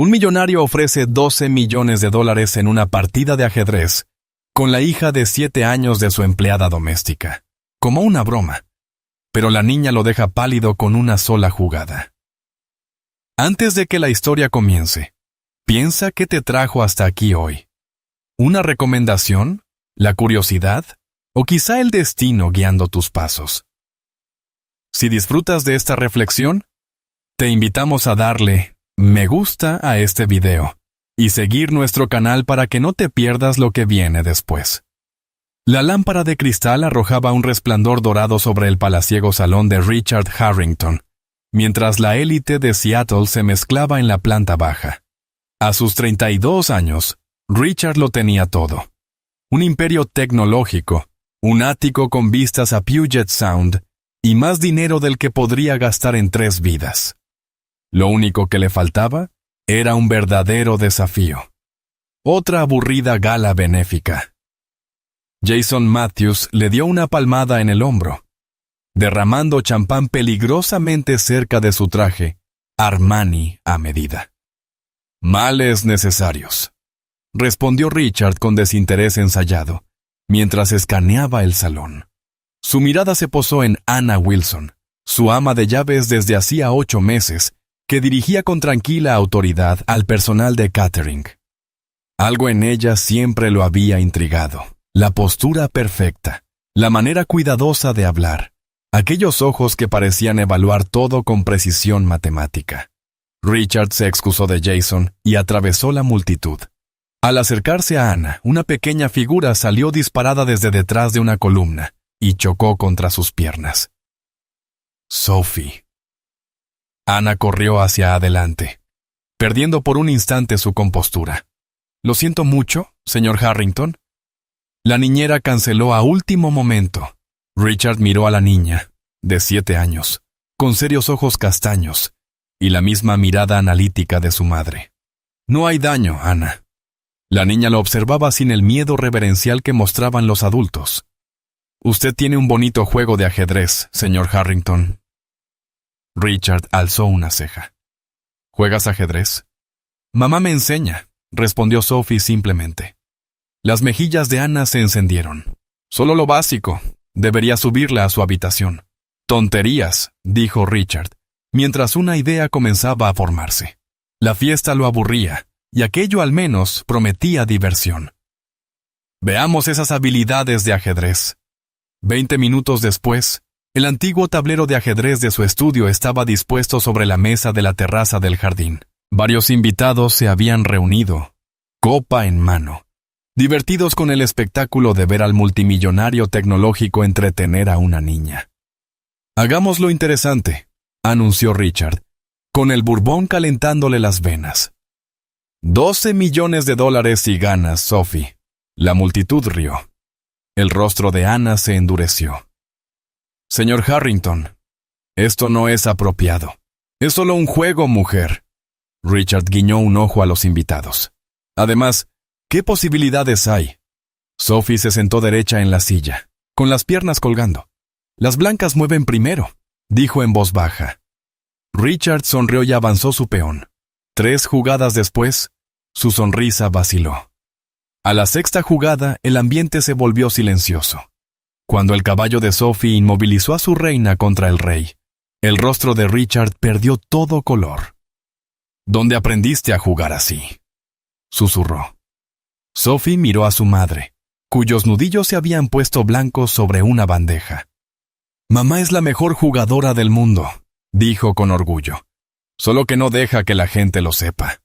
Un millonario ofrece $12 millones en una partida de ajedrez con la hija de 7 años de su empleada doméstica, como una broma. Pero la niña lo deja pálido con una sola jugada. Antes de que la historia comience, piensa qué te trajo hasta aquí hoy. ¿Una recomendación? ¿La curiosidad? ¿O quizá el destino guiando tus pasos? Si disfrutas de esta reflexión, te invitamos a darle me gusta a este video y seguir nuestro canal para que no te pierdas lo que viene después. La lámpara de cristal arrojaba un resplandor dorado sobre el palaciego salón de Richard Harrington, mientras la élite de Seattle se mezclaba en la planta baja. A sus 32 años, Richard lo tenía todo. Un imperio tecnológico, un ático con vistas a Puget Sound y más dinero del que podría gastar en 3 vidas. Lo único que le faltaba era un verdadero desafío. Otra aburrida gala benéfica. Jason Matthews le dio una palmada en el hombro, derramando champán peligrosamente cerca de su traje, Armani a medida. «Males necesarios», respondió Richard con desinterés ensayado, mientras escaneaba el salón. Su mirada se posó en Anna Wilson, su ama de llaves desde hacía 8 meses, que dirigía con tranquila autoridad al personal de catering. Algo en ella siempre lo había intrigado. La postura perfecta, la manera cuidadosa de hablar, aquellos ojos que parecían evaluar todo con precisión matemática. Richard se excusó de Jason y atravesó la multitud. Al acercarse a Anna, una pequeña figura salió disparada desde detrás de una columna y chocó contra sus piernas. Sophie. Anna corrió hacia adelante, perdiendo por un instante su compostura. «Lo siento mucho, señor Harrington». La niñera canceló a último momento. Richard miró a la niña, de 7 años, con serios ojos castaños, y la misma mirada analítica de su madre. «No hay daño, Anna». La niña lo observaba sin el miedo reverencial que mostraban los adultos. «Usted tiene un bonito juego de ajedrez, señor Harrington». Richard alzó una ceja. «¿Juegas ajedrez?» «Mamá me enseña», respondió Sophie simplemente. Las mejillas de Anna se encendieron. «Solo lo básico. Debería subirla a su habitación». «Tonterías», dijo Richard, mientras una idea comenzaba a formarse. La fiesta lo aburría, y aquello al menos prometía diversión. «Veamos esas habilidades de ajedrez». 20 minutos después, el antiguo tablero de ajedrez de su estudio estaba dispuesto sobre la mesa de la terraza del jardín. Varios invitados se habían reunido, copa en mano, divertidos con el espectáculo de ver al multimillonario tecnológico entretener a una niña. «Hagámoslo interesante», anunció Richard, con el bourbon calentándole las venas. $12 millones si ganas, Sophie». La multitud rió. El rostro de Anna se endureció. «Señor Harrington, esto no es apropiado. Es solo un juego, mujer». Richard guiñó un ojo a los invitados. «Además, ¿qué posibilidades hay?» Sophie se sentó derecha en la silla, con las piernas colgando. «Las blancas mueven primero», dijo en voz baja. Richard sonrió y avanzó su peón. 3 jugadas después, su sonrisa vaciló. A la 6ª jugada, el ambiente se volvió silencioso. Cuando el caballo de Sophie inmovilizó a su reina contra el rey, el rostro de Richard perdió todo color. «¿Dónde aprendiste a jugar así?», susurró. Sophie miró a su madre, cuyos nudillos se habían puesto blancos sobre una bandeja. «Mamá es la mejor jugadora del mundo», dijo con orgullo. «Solo que no deja que la gente lo sepa».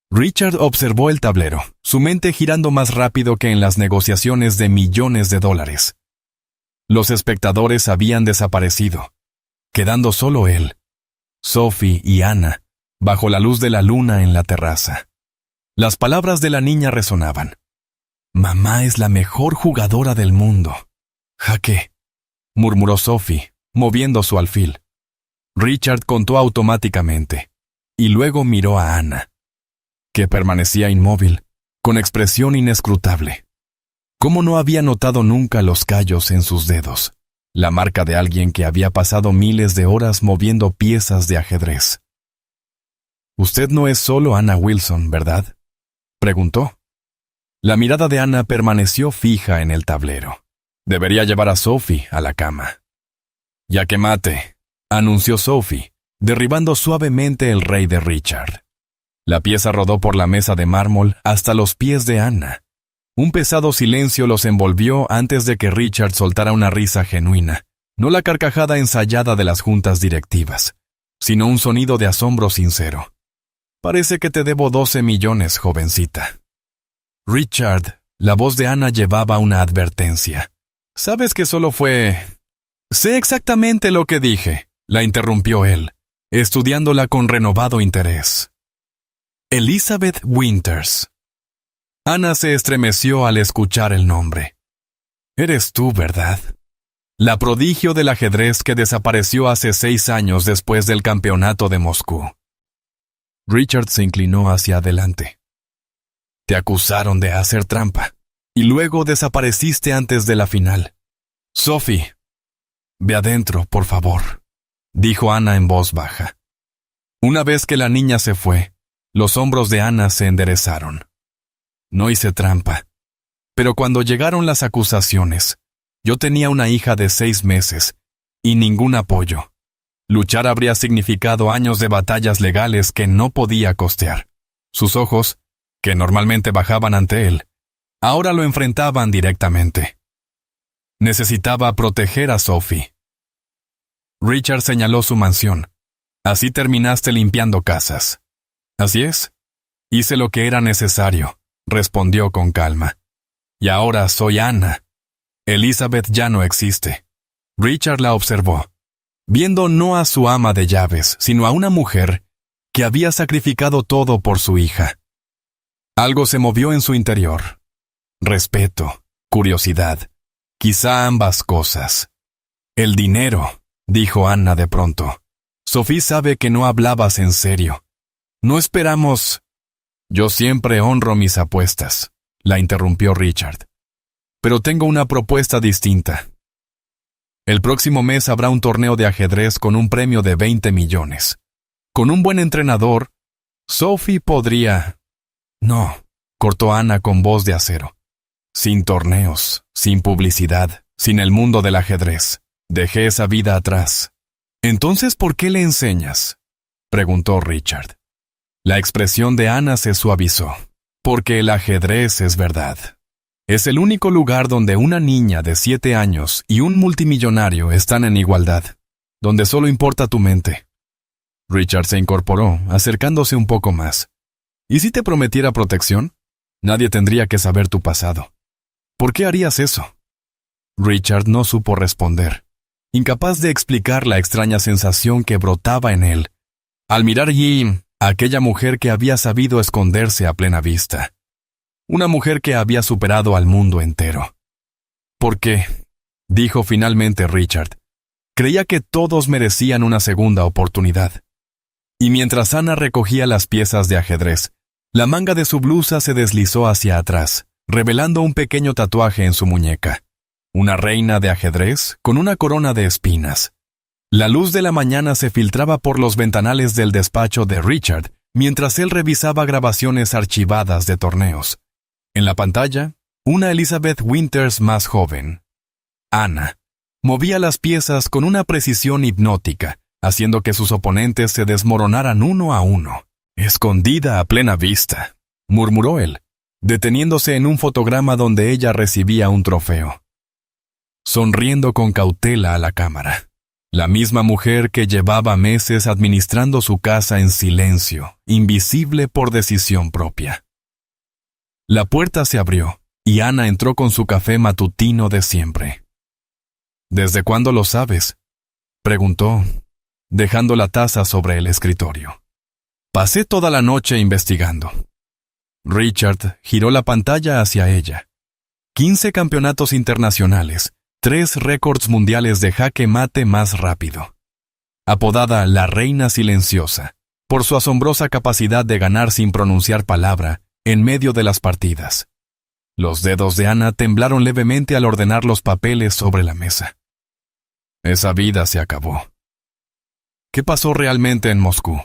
Richard observó el tablero, su mente girando más rápido que en las negociaciones de millones de dólares. Los espectadores habían desaparecido, quedando solo él, Sophie y Anna, bajo la luz de la luna en la terraza. Las palabras de la niña resonaban. «Mamá es la mejor jugadora del mundo». «Jaque», murmuró Sophie, moviendo su alfil. Richard contó automáticamente, y luego miró a Anna, que permanecía inmóvil, con expresión inescrutable. ¿Cómo no había notado nunca los callos en sus dedos? La marca de alguien que había pasado miles de horas moviendo piezas de ajedrez. Usted no es solo Anna Wilson, ¿verdad?, preguntó. La mirada de Anna permaneció fija en el tablero. Debería llevar a Sophie a la cama. Ya que mate, anunció Sophie, derribando suavemente el rey de Richard. La pieza rodó por la mesa de mármol hasta los pies de Anna. Un pesado silencio los envolvió antes de que Richard soltara una risa genuina, no la carcajada ensayada de las juntas directivas, sino un sonido de asombro sincero. Parece que te debo 12 millones, jovencita. Richard, la voz de Anna llevaba una advertencia. Sabes que solo fue... Sé exactamente lo que dije, la interrumpió él, estudiándola con renovado interés. Elizabeth Winters. Anna se estremeció al escuchar el nombre. Eres tú, ¿verdad? La prodigio del ajedrez que desapareció hace 6 años después del campeonato de Moscú. Richard se inclinó hacia adelante. Te acusaron de hacer trampa, y luego desapareciste antes de la final. Sophie, ve adentro, por favor, dijo Anna en voz baja. Una vez que la niña se fue, los hombros de Anna se enderezaron. No hice trampa, pero cuando llegaron las acusaciones, yo tenía una hija de 6 meses y ningún apoyo. Luchar habría significado años de batallas legales que no podía costear. Sus ojos, que normalmente bajaban ante él, ahora lo enfrentaban directamente. Necesitaba proteger a Sophie. Richard señaló su mansión. Así terminaste limpiando casas. Así es. Hice lo que era necesario, respondió con calma. Y ahora soy Anna. Elizabeth ya no existe. Richard la observó, viendo no a su ama de llaves, sino a una mujer que había sacrificado todo por su hija. Algo se movió en su interior. Respeto, curiosidad, quizá ambas cosas. El dinero, dijo Anna de pronto. Sophie sabe que no hablabas en serio. No esperamos... Yo siempre honro mis apuestas, la interrumpió Richard. Pero tengo una propuesta distinta. El próximo mes habrá un torneo de ajedrez con un premio de 20 millones. Con un buen entrenador, Sophie podría... No, cortó Anna con voz de acero. Sin torneos, sin publicidad, sin el mundo del ajedrez. Dejé esa vida atrás. ¿Entonces por qué le enseñas?, preguntó Richard. La expresión de Anna se suavizó. Porque el ajedrez es verdad. Es el único lugar donde una niña de 7 años y un multimillonario están en igualdad, donde solo importa tu mente. Richard se incorporó, acercándose un poco más. ¿Y si te prometiera protección? Nadie tendría que saber tu pasado. ¿Por qué harías eso? Richard no supo responder, incapaz de explicar la extraña sensación que brotaba en él al mirar allí a aquella mujer que había sabido esconderse a plena vista. Una mujer que había superado al mundo entero. Porque, dijo finalmente Richard, creía que todos merecían una segunda oportunidad. Y mientras Anna recogía las piezas de ajedrez, la manga de su blusa se deslizó hacia atrás, revelando un pequeño tatuaje en su muñeca. Una reina de ajedrez con una corona de espinas. La luz de la mañana se filtraba por los ventanales del despacho de Richard, mientras él revisaba grabaciones archivadas de torneos. En la pantalla, una Elizabeth Winters más joven. Anna movía las piezas con una precisión hipnótica, haciendo que sus oponentes se desmoronaran uno a uno. Escondida a plena vista, murmuró él, deteniéndose en un fotograma donde ella recibía un trofeo. Sonriendo con cautela a la cámara. La misma mujer que llevaba meses administrando su casa en silencio, invisible por decisión propia. La puerta se abrió, y Anna entró con su café matutino de siempre. ¿Desde cuándo lo sabes?, preguntó, dejando la taza sobre el escritorio. Pasé toda la noche investigando. Richard giró la pantalla hacia ella. 15 campeonatos internacionales, 3 récords mundiales de jaque mate más rápido. Apodada la Reina Silenciosa, por su asombrosa capacidad de ganar sin pronunciar palabra en medio de las partidas. Los dedos de Anna temblaron levemente al ordenar los papeles sobre la mesa. Esa vida se acabó. ¿Qué pasó realmente en Moscú?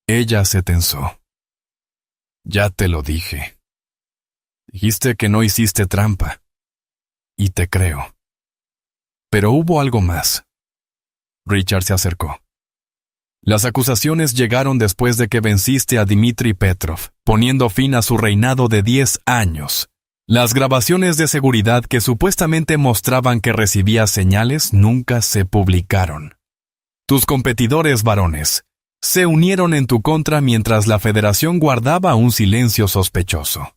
Ella se tensó. Ya te lo dije. Dijiste que no hiciste trampa. Y te creo. Pero hubo algo más. Richard se acercó. Las acusaciones llegaron después de que venciste a Dmitri Petrov, poniendo fin a su reinado de 10 años. Las grabaciones de seguridad que supuestamente mostraban que recibías señales nunca se publicaron. Tus competidores varones se unieron en tu contra mientras la Federación guardaba un silencio sospechoso.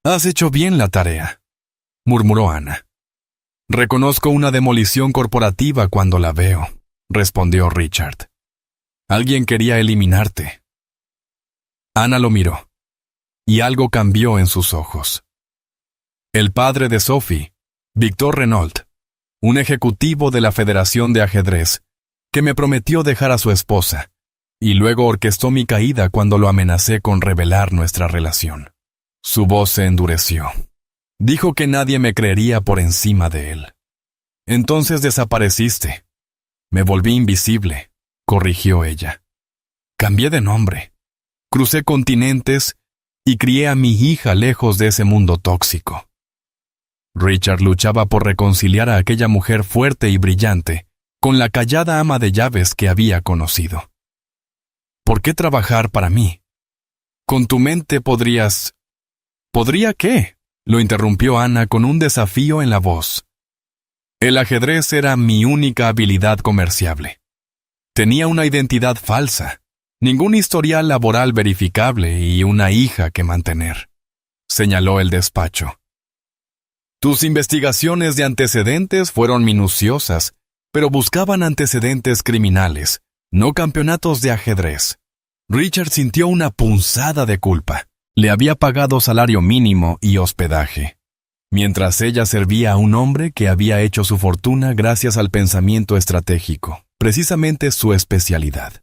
Has hecho bien la tarea, murmuró Anna. Reconozco una demolición corporativa cuando la veo, respondió Richard. Alguien quería eliminarte. Anna lo miró, y algo cambió en sus ojos. El padre de Sophie, Victor Renault, un ejecutivo de la Federación de Ajedrez, que me prometió dejar a su esposa, y luego orquestó mi caída cuando lo amenacé con revelar nuestra relación. Su voz se endureció. Dijo que nadie me creería por encima de él. Entonces desapareciste. Me volví invisible, corrigió ella. Cambié de nombre. Crucé continentes y crié a mi hija lejos de ese mundo tóxico. Richard luchaba por reconciliar a aquella mujer fuerte y brillante con la callada ama de llaves que había conocido. ¿Por qué trabajar para mí? Con tu mente podrías... ¿Podría qué? Lo interrumpió Anna con un desafío en la voz. El ajedrez era mi única habilidad comerciable. Tenía una identidad falsa, ningún historial laboral verificable y una hija que mantener, señaló el despacho. Tus investigaciones de antecedentes fueron minuciosas, pero buscaban antecedentes criminales, no campeonatos de ajedrez. Richard sintió una punzada de culpa. Le había pagado salario mínimo y hospedaje, mientras ella servía a un hombre que había hecho su fortuna gracias al pensamiento estratégico, precisamente su especialidad.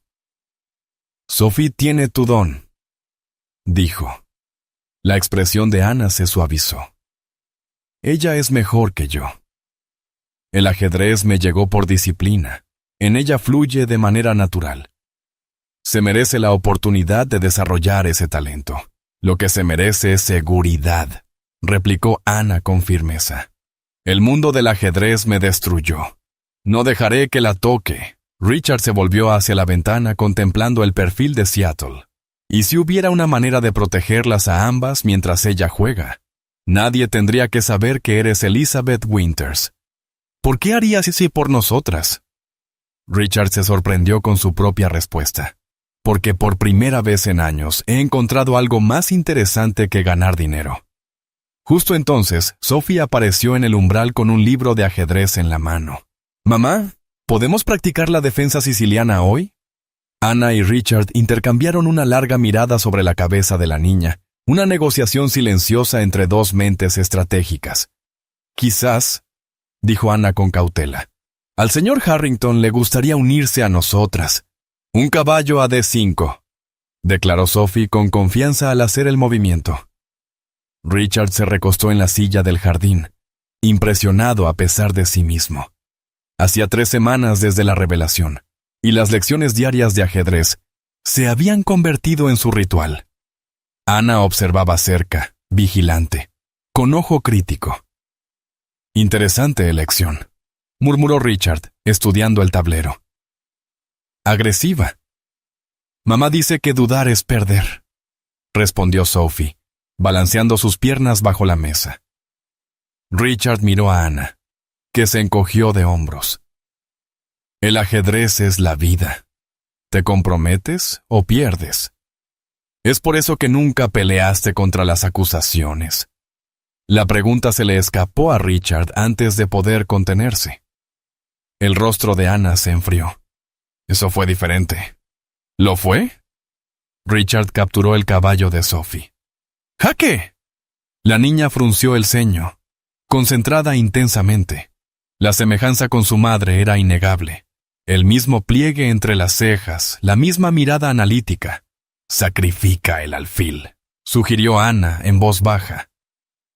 Sophie tiene tu don, dijo. La expresión de Anna se suavizó. Ella es mejor que yo. El ajedrez me llegó por disciplina. En ella fluye de manera natural. Se merece la oportunidad de desarrollar ese talento. Lo que se merece es seguridad, replicó Anna con firmeza. El mundo del ajedrez me destruyó. No dejaré que la toque. Richard se volvió hacia la ventana contemplando el perfil de Seattle. ¿Y si hubiera una manera de protegerlas a ambas mientras ella juega? Nadie tendría que saber que eres Elizabeth Winters. ¿Por qué harías así por nosotras? Richard se sorprendió con su propia respuesta. Porque por primera vez en años he encontrado algo más interesante que ganar dinero. Justo entonces, Sophie apareció en el umbral con un libro de ajedrez en la mano. «Mamá, ¿podemos practicar la defensa siciliana hoy?» Anna y Richard intercambiaron una larga mirada sobre la cabeza de la niña, una negociación silenciosa entre dos mentes estratégicas. «Quizás», dijo Anna con cautela, «al señor Harrington le gustaría unirse a nosotras». «Un caballo a D5», declaró Sophie con confianza al hacer el movimiento. Richard se recostó en la silla del jardín, impresionado a pesar de sí mismo. Hacía 3 semanas desde la revelación, y las lecciones diarias de ajedrez se habían convertido en su ritual. Anna observaba cerca, vigilante, con ojo crítico. «Interesante elección», murmuró Richard, estudiando el tablero. «Agresiva». «Mamá dice que dudar es perder», respondió Sophie, balanceando sus piernas bajo la mesa. Richard miró a Anna, que se encogió de hombros. «El ajedrez es la vida. ¿Te comprometes o pierdes? Es por eso que nunca peleaste contra las acusaciones». La pregunta se le escapó a Richard antes de poder contenerse. El rostro de Anna se enfrió. Eso fue diferente. ¿Lo fue? Richard capturó el caballo de Sophie. ¡Jaque! La niña frunció el ceño, concentrada intensamente. La semejanza con su madre era innegable. El mismo pliegue entre las cejas, la misma mirada analítica. «Sacrifica el alfil», sugirió Anna en voz baja.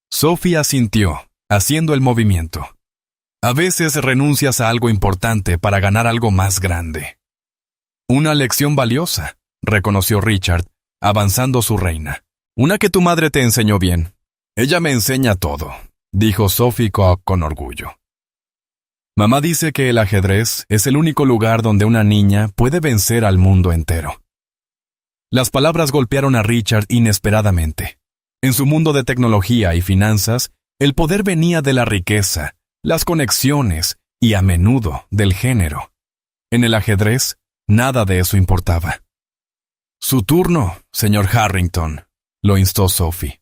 Sophie asintió, haciendo el movimiento. A veces renuncias a algo importante para ganar algo más grande. Una lección valiosa, reconoció Richard, avanzando su reina. Una que tu madre te enseñó bien. Ella me enseña todo, dijo Sophie Cook con orgullo. Mamá dice que el ajedrez es el único lugar donde una niña puede vencer al mundo entero. Las palabras golpearon a Richard inesperadamente. En su mundo de tecnología y finanzas, el poder venía de la riqueza, las conexiones y, a menudo, del género. En el ajedrez, nada de eso importaba. Su turno, señor Harrington, lo instó Sophie.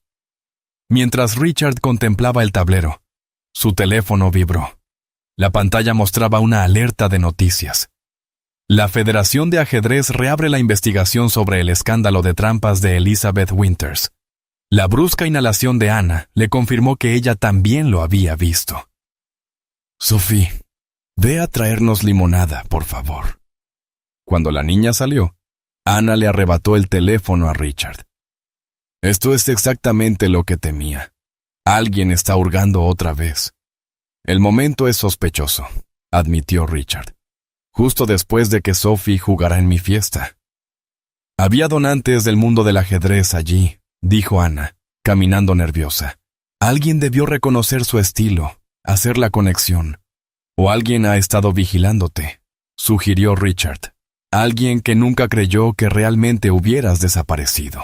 Mientras Richard contemplaba el tablero, su teléfono vibró. La pantalla mostraba una alerta de noticias. La Federación de Ajedrez reabre la investigación sobre el escándalo de trampas de Elizabeth Winters. La brusca inhalación de Anna le confirmó que ella también lo había visto. Sophie, ve a traernos limonada, por favor. Cuando la niña salió, Anna le arrebató el teléfono a Richard. Esto es exactamente lo que temía. Alguien está hurgando otra vez. El momento es sospechoso, admitió Richard. Justo después de que Sophie jugara en mi fiesta. Había donantes del mundo del ajedrez allí, dijo Anna, caminando nerviosa. Alguien debió reconocer su estilo, hacer la conexión. O alguien ha estado vigilándote, sugirió Richard. Alguien que nunca creyó que realmente hubieras desaparecido.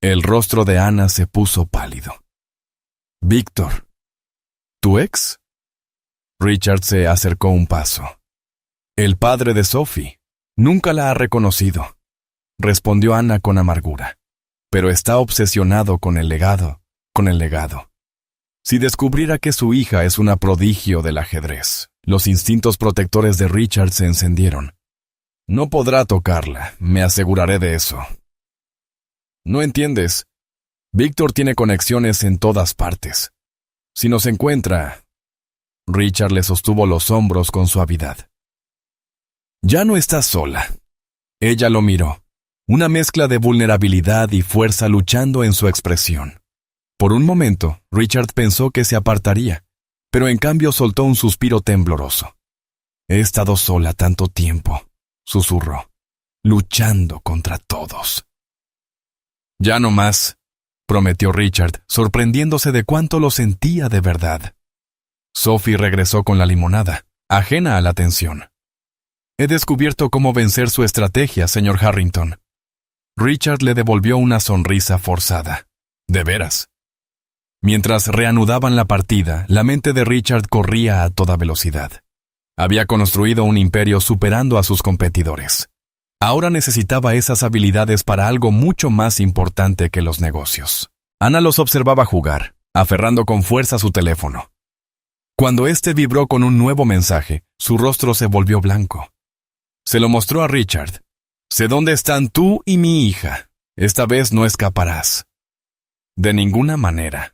El rostro de Anna se puso pálido. Víctor, ¿tu ex? Richard se acercó un paso. El padre de Sophie. Nunca la ha reconocido, respondió Anna con amargura. Pero está obsesionado con el legado. Si descubriera que su hija es una prodigio del ajedrez, los instintos protectores de Richard se encendieron. No podrá tocarla, me aseguraré de eso. No entiendes. Víctor tiene conexiones en todas partes. Si nos encuentra... Richard le sostuvo los hombros con suavidad. Ya no estás sola. Ella lo miró, una mezcla de vulnerabilidad y fuerza luchando en su expresión. Por un momento, Richard pensó que se apartaría, pero en cambio soltó un suspiro tembloroso. He estado sola tanto tiempo, susurró, luchando contra todos. Ya no más, prometió Richard, sorprendiéndose de cuánto lo sentía de verdad. Sophie regresó con la limonada, ajena a la tensión. He descubierto cómo vencer su estrategia, señor Harrington. Richard le devolvió una sonrisa forzada. ¿De veras? Mientras reanudaban la partida, la mente de Richard corría a toda velocidad. Había construido un imperio superando a sus competidores. Ahora necesitaba esas habilidades para algo mucho más importante que los negocios. Anna los observaba jugar, aferrando con fuerza su teléfono. Cuando éste vibró con un nuevo mensaje, su rostro se volvió blanco. Se lo mostró a Richard. Sé dónde están tú y mi hija. Esta vez no escaparás. De ninguna manera.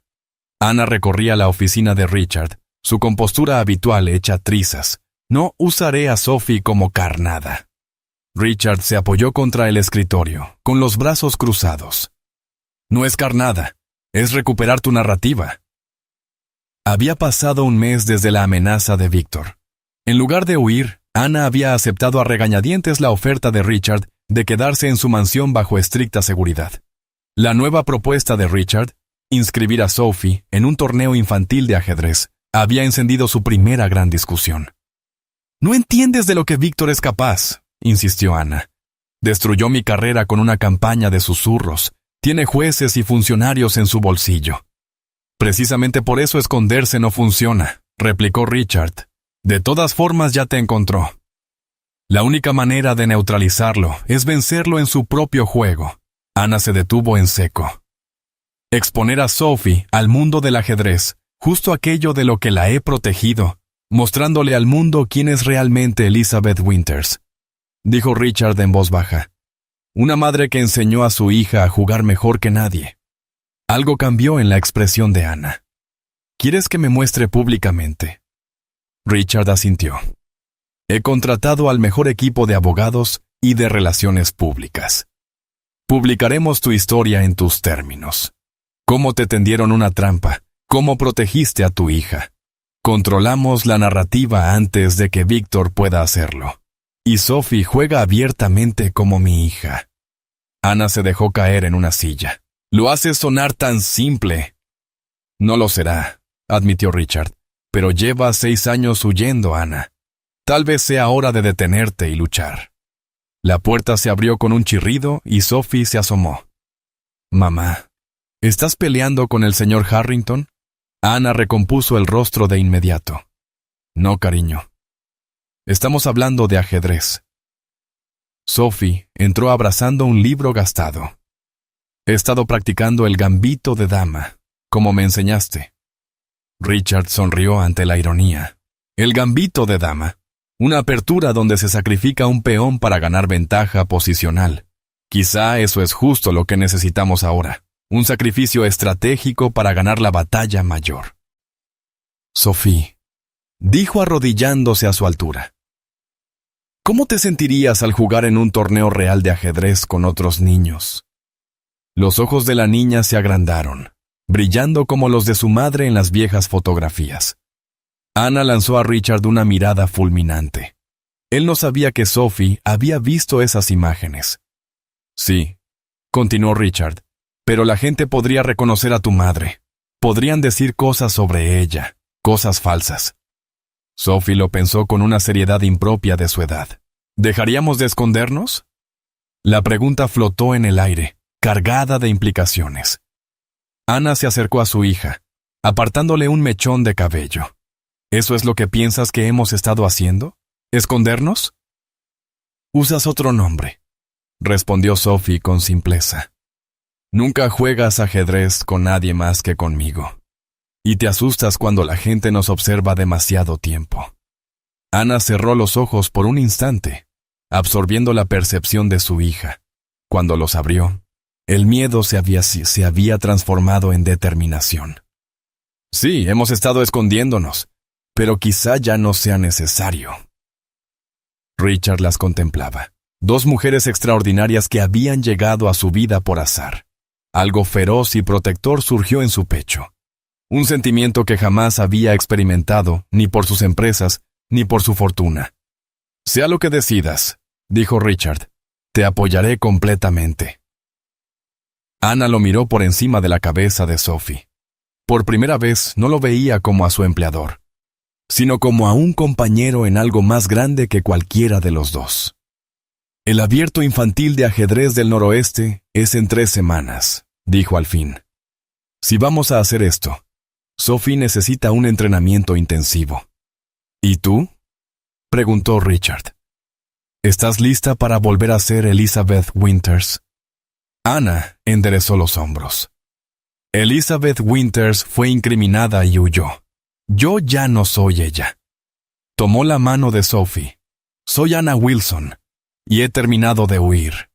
Anna recorría la oficina de Richard, su compostura habitual hecha trizas. No usaré a Sophie como carnada. Richard se apoyó contra el escritorio, con los brazos cruzados. No es carnada, es recuperar tu narrativa. Había pasado un mes desde la amenaza de Víctor. En lugar de huir, Anna había aceptado a regañadientes la oferta de Richard de quedarse en su mansión bajo estricta seguridad. La nueva propuesta de Richard, inscribir a Sophie en un torneo infantil de ajedrez, había encendido su primera gran discusión. «No entiendes de lo que Víctor es capaz», insistió Anna. «Destruyó mi carrera con una campaña de susurros. Tiene jueces y funcionarios en su bolsillo». «Precisamente por eso esconderse no funciona», replicó Richard. «De todas formas ya te encontró. La única manera de neutralizarlo es vencerlo en su propio juego». Anna se detuvo en seco. «Exponer a Sophie al mundo del ajedrez, justo aquello de lo que la he protegido, mostrándole al mundo quién es realmente Elizabeth Winters», dijo Richard en voz baja. «Una madre que enseñó a su hija a jugar mejor que nadie». Algo cambió en la expresión de Anna. «¿Quieres que me muestre públicamente?» Richard asintió. «He contratado al mejor equipo de abogados y de relaciones públicas. Publicaremos tu historia en tus términos. Cómo te tendieron una trampa, cómo protegiste a tu hija. Controlamos la narrativa antes de que Víctor pueda hacerlo. y Sophie juega abiertamente como mi hija. Ana se dejó caer en una silla. Lo hace sonar tan simple. No lo será, admitió Richard, pero lleva 6 años huyendo, Ana. Tal vez sea hora de detenerte y luchar. La puerta se abrió con un chirrido y Sophie se asomó. Mamá, ¿estás peleando con el señor Harrington? Ana recompuso el rostro de inmediato. No, cariño. Estamos hablando de ajedrez. Sophie entró abrazando un libro gastado. He estado practicando el gambito de dama, como me enseñaste. Richard sonrió ante la ironía. El gambito de dama, una apertura donde se sacrifica un peón para ganar ventaja posicional. Quizá eso es justo lo que necesitamos ahora, un sacrificio estratégico para ganar la batalla mayor. Sophie, dijo arrodillándose a su altura. ¿Cómo te sentirías al jugar en un torneo real de ajedrez con otros niños? Los ojos de la niña se agrandaron, brillando como los de su madre en las viejas fotografías. Ana lanzó a Richard una mirada fulminante. Él no sabía que Sophie había visto esas imágenes. Sí, continuó Richard, pero la gente podría reconocer a tu madre. Podrían decir cosas sobre ella, cosas falsas. Sophie lo pensó con una seriedad impropia de su edad. ¿Dejaríamos de escondernos? La pregunta flotó en el aire, cargada de implicaciones. Ana se acercó a su hija, apartándole un mechón de cabello. ¿Eso es lo que piensas que hemos estado haciendo? ¿Escondernos? Usas otro nombre, respondió Sophie con simpleza. Nunca juegas ajedrez con nadie más que conmigo. Y te asustas cuando la gente nos observa demasiado tiempo. Ana cerró los ojos por un instante, absorbiendo la percepción de su hija. Cuando los abrió, el miedo se había transformado en determinación. Sí, hemos estado escondiéndonos, pero quizá ya no sea necesario. Richard las contemplaba. 2 mujeres extraordinarias que habían llegado a su vida por azar. Algo feroz y protector surgió en su pecho. Un sentimiento que jamás había experimentado, ni por sus empresas, ni por su fortuna. Sea lo que decidas, dijo Richard, te apoyaré completamente. Ana lo miró por encima de la cabeza de Sophie. Por primera vez no lo veía como a su empleador, sino como a un compañero en algo más grande que cualquiera de los dos. El abierto infantil de ajedrez del noroeste es en 3 semanas, dijo al fin. Si vamos a hacer esto, Sophie necesita un entrenamiento intensivo. ¿Y tú? Preguntó Richard. ¿Estás lista para volver a ser Elizabeth Winters? Ana enderezó los hombros. Elizabeth Winters fue incriminada y huyó. Yo ya no soy ella. Tomó la mano de Sophie. Soy Anna Wilson, y he terminado de huir.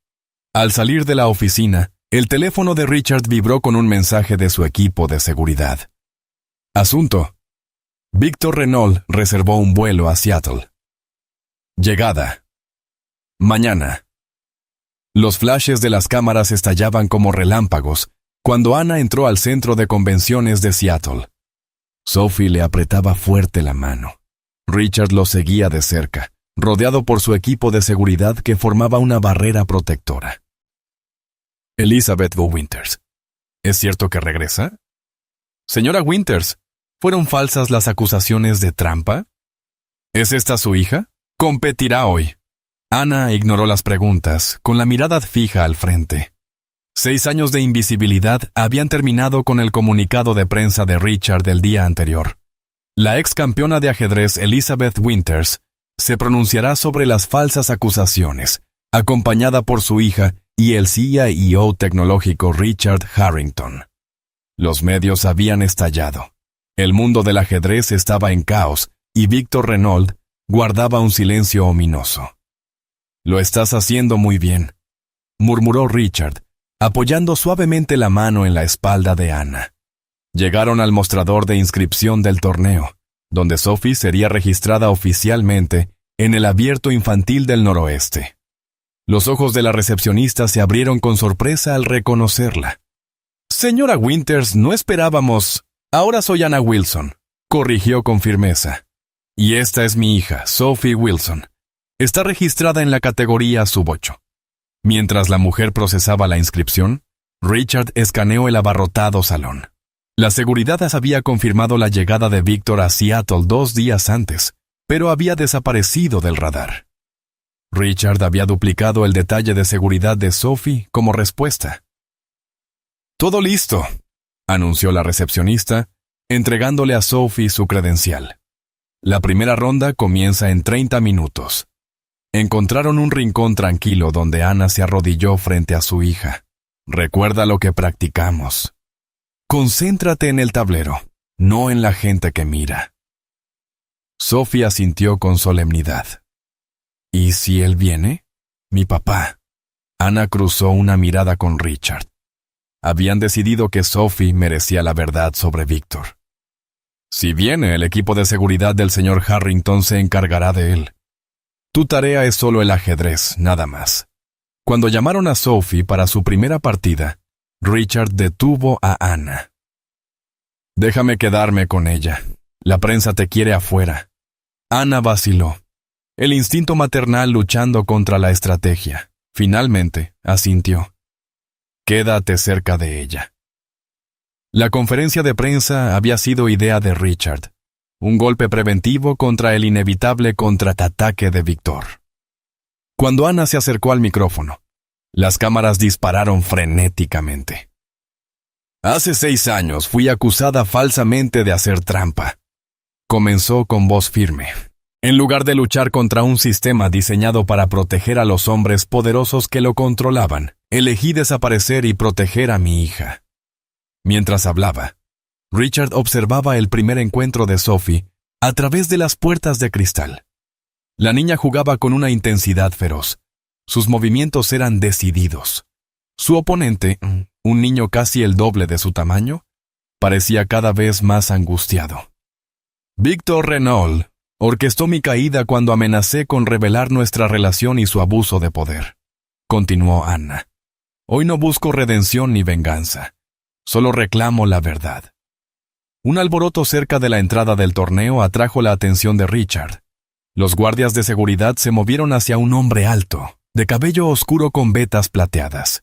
Al salir de la oficina, el teléfono de Richard vibró con un mensaje de su equipo de seguridad. Asunto. Victor Renault reservó un vuelo a Seattle. Llegada. Mañana. Los flashes de las cámaras estallaban como relámpagos cuando Ana entró al centro de convenciones de Seattle. Sophie le apretaba fuerte la mano. Richard lo seguía de cerca, rodeado por su equipo de seguridad que formaba una barrera protectora. Elizabeth Winters. ¿Es cierto que regresa? Señora Winters, ¿fueron falsas las acusaciones de trampa? ¿Es esta su hija? Competirá hoy. Ana ignoró las preguntas, con la mirada fija al frente. 6 años de invisibilidad habían terminado con el comunicado de prensa de Richard del día anterior. La ex campeona de ajedrez Elizabeth Winters se pronunciará sobre las falsas acusaciones, acompañada por su hija y el CIO tecnológico Richard Harrington. Los medios habían estallado. El mundo del ajedrez estaba en caos y Victor Renault guardaba un silencio ominoso. Lo estás haciendo muy bien, murmuró Richard, apoyando suavemente la mano en la espalda de Ana. Llegaron al mostrador de inscripción del torneo, donde Sophie sería registrada oficialmente en el abierto infantil del noroeste. Los ojos de la recepcionista se abrieron con sorpresa al reconocerla. Señora Winters, no esperábamos. Ahora soy Anna Wilson, corrigió con firmeza. Y esta es mi hija, Sophie Wilson. Está registrada en la categoría sub-8. Mientras la mujer procesaba la inscripción, Richard escaneó el abarrotado salón. La seguridad había confirmado la llegada de Víctor a Seattle 2 días antes, pero había desaparecido del radar. Richard había duplicado el detalle de seguridad de Sophie como respuesta. «Todo listo», anunció la recepcionista, entregándole a Sophie su credencial. La primera ronda comienza en 30 minutos. Encontraron un rincón tranquilo donde Ana se arrodilló frente a su hija. «Recuerda lo que practicamos. Concéntrate en el tablero, no en la gente que mira». Sophie asintió con solemnidad. «¿Y si él viene? Mi papá». Ana cruzó una mirada con Richard. Habían decidido que Sophie merecía la verdad sobre Víctor. «Si viene, el equipo de seguridad del señor Harrington se encargará de él. Tu tarea es solo el ajedrez, nada más». Cuando llamaron a Sophie para su primera partida, Richard detuvo a Ana. «Déjame quedarme con ella. La prensa te quiere afuera». Ana vaciló. El instinto maternal luchando contra la estrategia. Finalmente, asintió. «Quédate cerca de ella». La conferencia de prensa había sido idea de Richard. Un golpe preventivo contra el inevitable contraataque de Víctor. Cuando Ana se acercó al micrófono, las cámaras dispararon frenéticamente. «Hace 6 años fui acusada falsamente de hacer trampa», comenzó con voz firme. «En lugar de luchar contra un sistema diseñado para proteger a los hombres poderosos que lo controlaban, elegí desaparecer y proteger a mi hija». Mientras hablaba, Richard observaba el primer encuentro de Sophie a través de las puertas de cristal. La niña jugaba con una intensidad feroz. Sus movimientos eran decididos. Su oponente, un niño casi el doble de su tamaño, parecía cada vez más angustiado. «Víctor Renault orquestó mi caída cuando amenacé con revelar nuestra relación y su abuso de poder», continuó Ana. «Hoy no busco redención ni venganza. Solo reclamo la verdad». Un alboroto cerca de la entrada del torneo atrajo la atención de Richard. Los guardias de seguridad se movieron hacia un hombre alto, de cabello oscuro con vetas plateadas.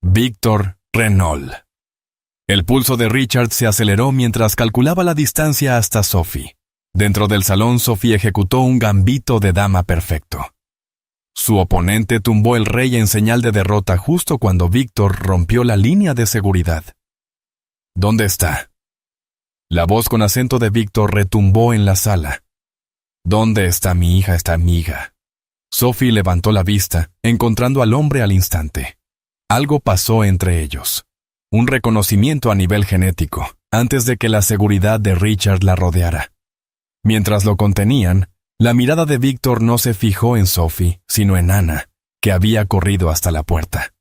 Víctor Renault. El pulso de Richard se aceleró mientras calculaba la distancia hasta Sophie. Dentro del salón, Sophie ejecutó un gambito de dama perfecto. Su oponente tumbó el rey en señal de derrota justo cuando Víctor rompió la línea de seguridad. «¿Dónde está?». La voz con acento de Víctor retumbó en la sala. «¿Dónde está mi hija, esta amiga?». Sophie levantó la vista, encontrando al hombre al instante. Algo pasó entre ellos. Un reconocimiento a nivel genético, antes de que la seguridad de Richard la rodeara. Mientras lo contenían, la mirada de Víctor no se fijó en Sophie, sino en Ana, que había corrido hasta la puerta.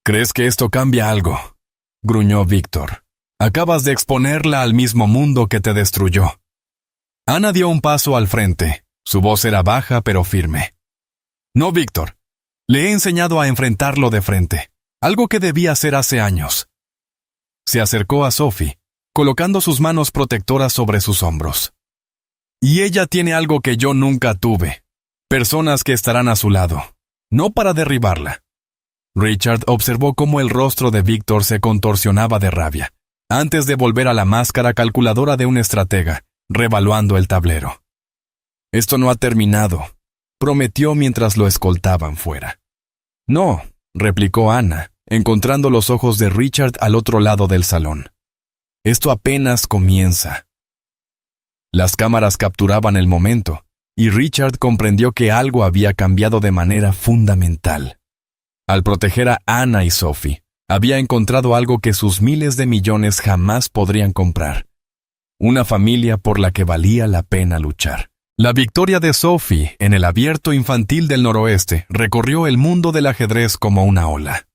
«¿Crees que esto cambia algo?», gruñó Víctor. «Acabas de exponerla al mismo mundo que te destruyó». Ana dio un paso al frente. Su voz era baja pero firme. «No, Víctor. Le he enseñado a enfrentarlo de frente, algo que debía hacer hace años». Se acercó a Sophie, colocando sus manos protectoras sobre sus hombros. «Y ella tiene algo que yo nunca tuve. Personas que estarán a su lado, no para derribarla». Richard observó cómo el rostro de Víctor se contorsionaba de rabia, antes de volver a la máscara calculadora de un estratega, revaluando el tablero. «Esto no ha terminado», prometió mientras lo escoltaban fuera. «No», replicó Ana, encontrando los ojos de Richard al otro lado del salón. «Esto apenas comienza». Las cámaras capturaban el momento, y Richard comprendió que algo había cambiado de manera fundamental. Al proteger a Ana y Sophie, había encontrado algo que sus miles de millones jamás podrían comprar. Una familia por la que valía la pena luchar. La victoria de Sophie en el Abierto Infantil del Noroeste recorrió el mundo del ajedrez como una ola.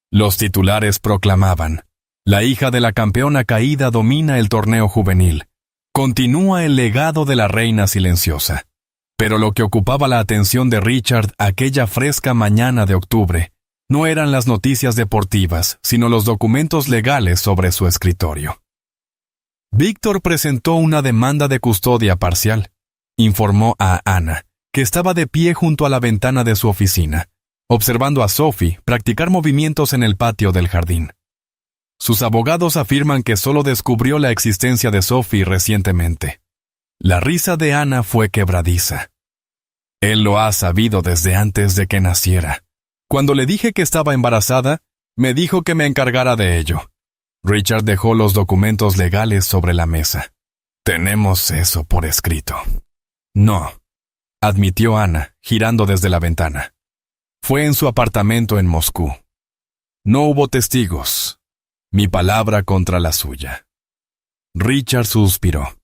Los titulares proclamaban: «La hija de la campeona caída domina el torneo juvenil. Continúa el legado de la reina silenciosa». Pero lo que ocupaba la atención de Richard aquella fresca mañana de octubre no eran las noticias deportivas, sino los documentos legales sobre su escritorio. Víctor presentó una demanda de custodia parcial. Informó a Ana que estaba de pie junto a la ventana de su oficina, observando a Sophie practicar movimientos en el patio del jardín. Sus abogados afirman que solo descubrió la existencia de Sophie recientemente. La risa de Ana fue quebradiza. Él lo ha sabido desde antes de que naciera. Cuando le dije que estaba embarazada, me dijo que me encargara de ello. Richard dejó los documentos legales sobre la mesa. Tenemos eso por escrito. No, admitió Ana, girando desde la ventana. Fue en su apartamento en Moscú. No hubo testigos. Mi palabra contra la suya. Richard suspiró.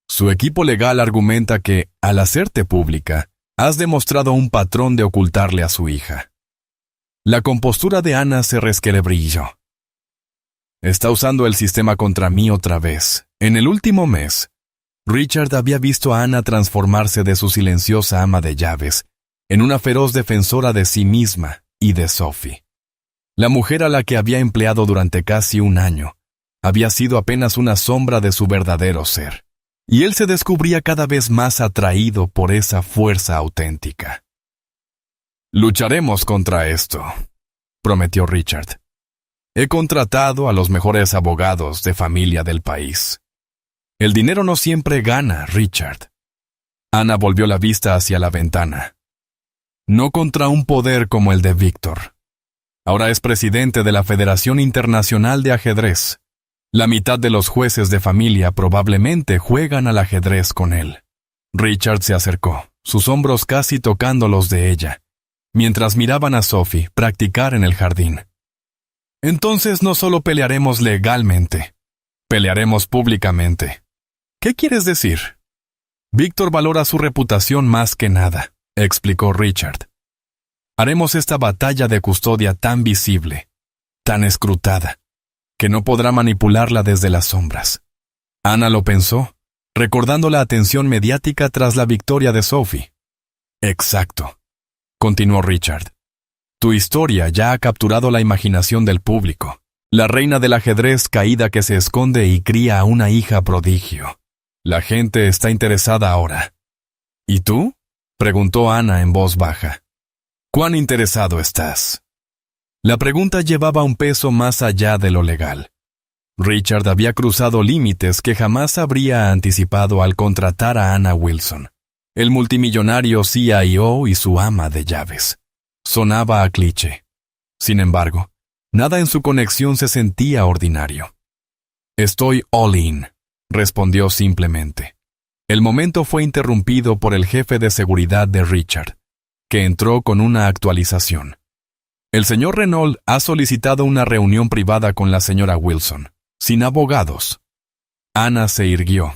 Su equipo legal argumenta que, al hacerte pública, has demostrado un patrón de ocultarle a su hija. La compostura de Ana se resquebrajó. Está usando el sistema contra mí otra vez. En el último mes, Richard había visto a Ana transformarse de su silenciosa ama de llaves en una feroz defensora de sí misma y de Sophie. La mujer a la que había empleado durante casi un año había sido apenas una sombra de su verdadero ser, y él se descubría cada vez más atraído por esa fuerza auténtica. Lucharemos contra esto, prometió Richard. He contratado a los mejores abogados de familia del país. El dinero no siempre gana, Richard. Ana volvió la vista hacia la ventana. No contra un poder como el de Víctor. Ahora es presidente de la Federación Internacional de Ajedrez. La mitad de los jueces de familia probablemente juegan al ajedrez con él. Richard se acercó, sus hombros casi tocando los de ella, mientras miraban a Sophie practicar en el jardín. Entonces no solo pelearemos legalmente, pelearemos públicamente. ¿Qué quieres decir? Víctor valora su reputación más que nada, explicó Richard. Haremos esta batalla de custodia tan visible, tan escrutada, que no podrá manipularla desde las sombras. Ana lo pensó, recordando la atención mediática tras la victoria de Sophie. Exacto, continuó Richard. Tu historia ya ha capturado la imaginación del público. La reina del ajedrez caída que se esconde y cría a una hija prodigio. La gente está interesada ahora. ¿Y tú? Preguntó Ana en voz baja. ¿Cuán interesado estás? La pregunta llevaba un peso más allá de lo legal. Richard había cruzado límites que jamás habría anticipado al contratar a Anna Wilson, el multimillonario CIO y su ama de llaves. Sonaba a cliché. Sin embargo, nada en su conexión se sentía ordinario. Estoy all in, respondió simplemente. El momento fue interrumpido por el jefe de seguridad de Richard, que entró con una actualización. El señor Renault ha solicitado una reunión privada con la señora Wilson, sin abogados. Ana se irguió.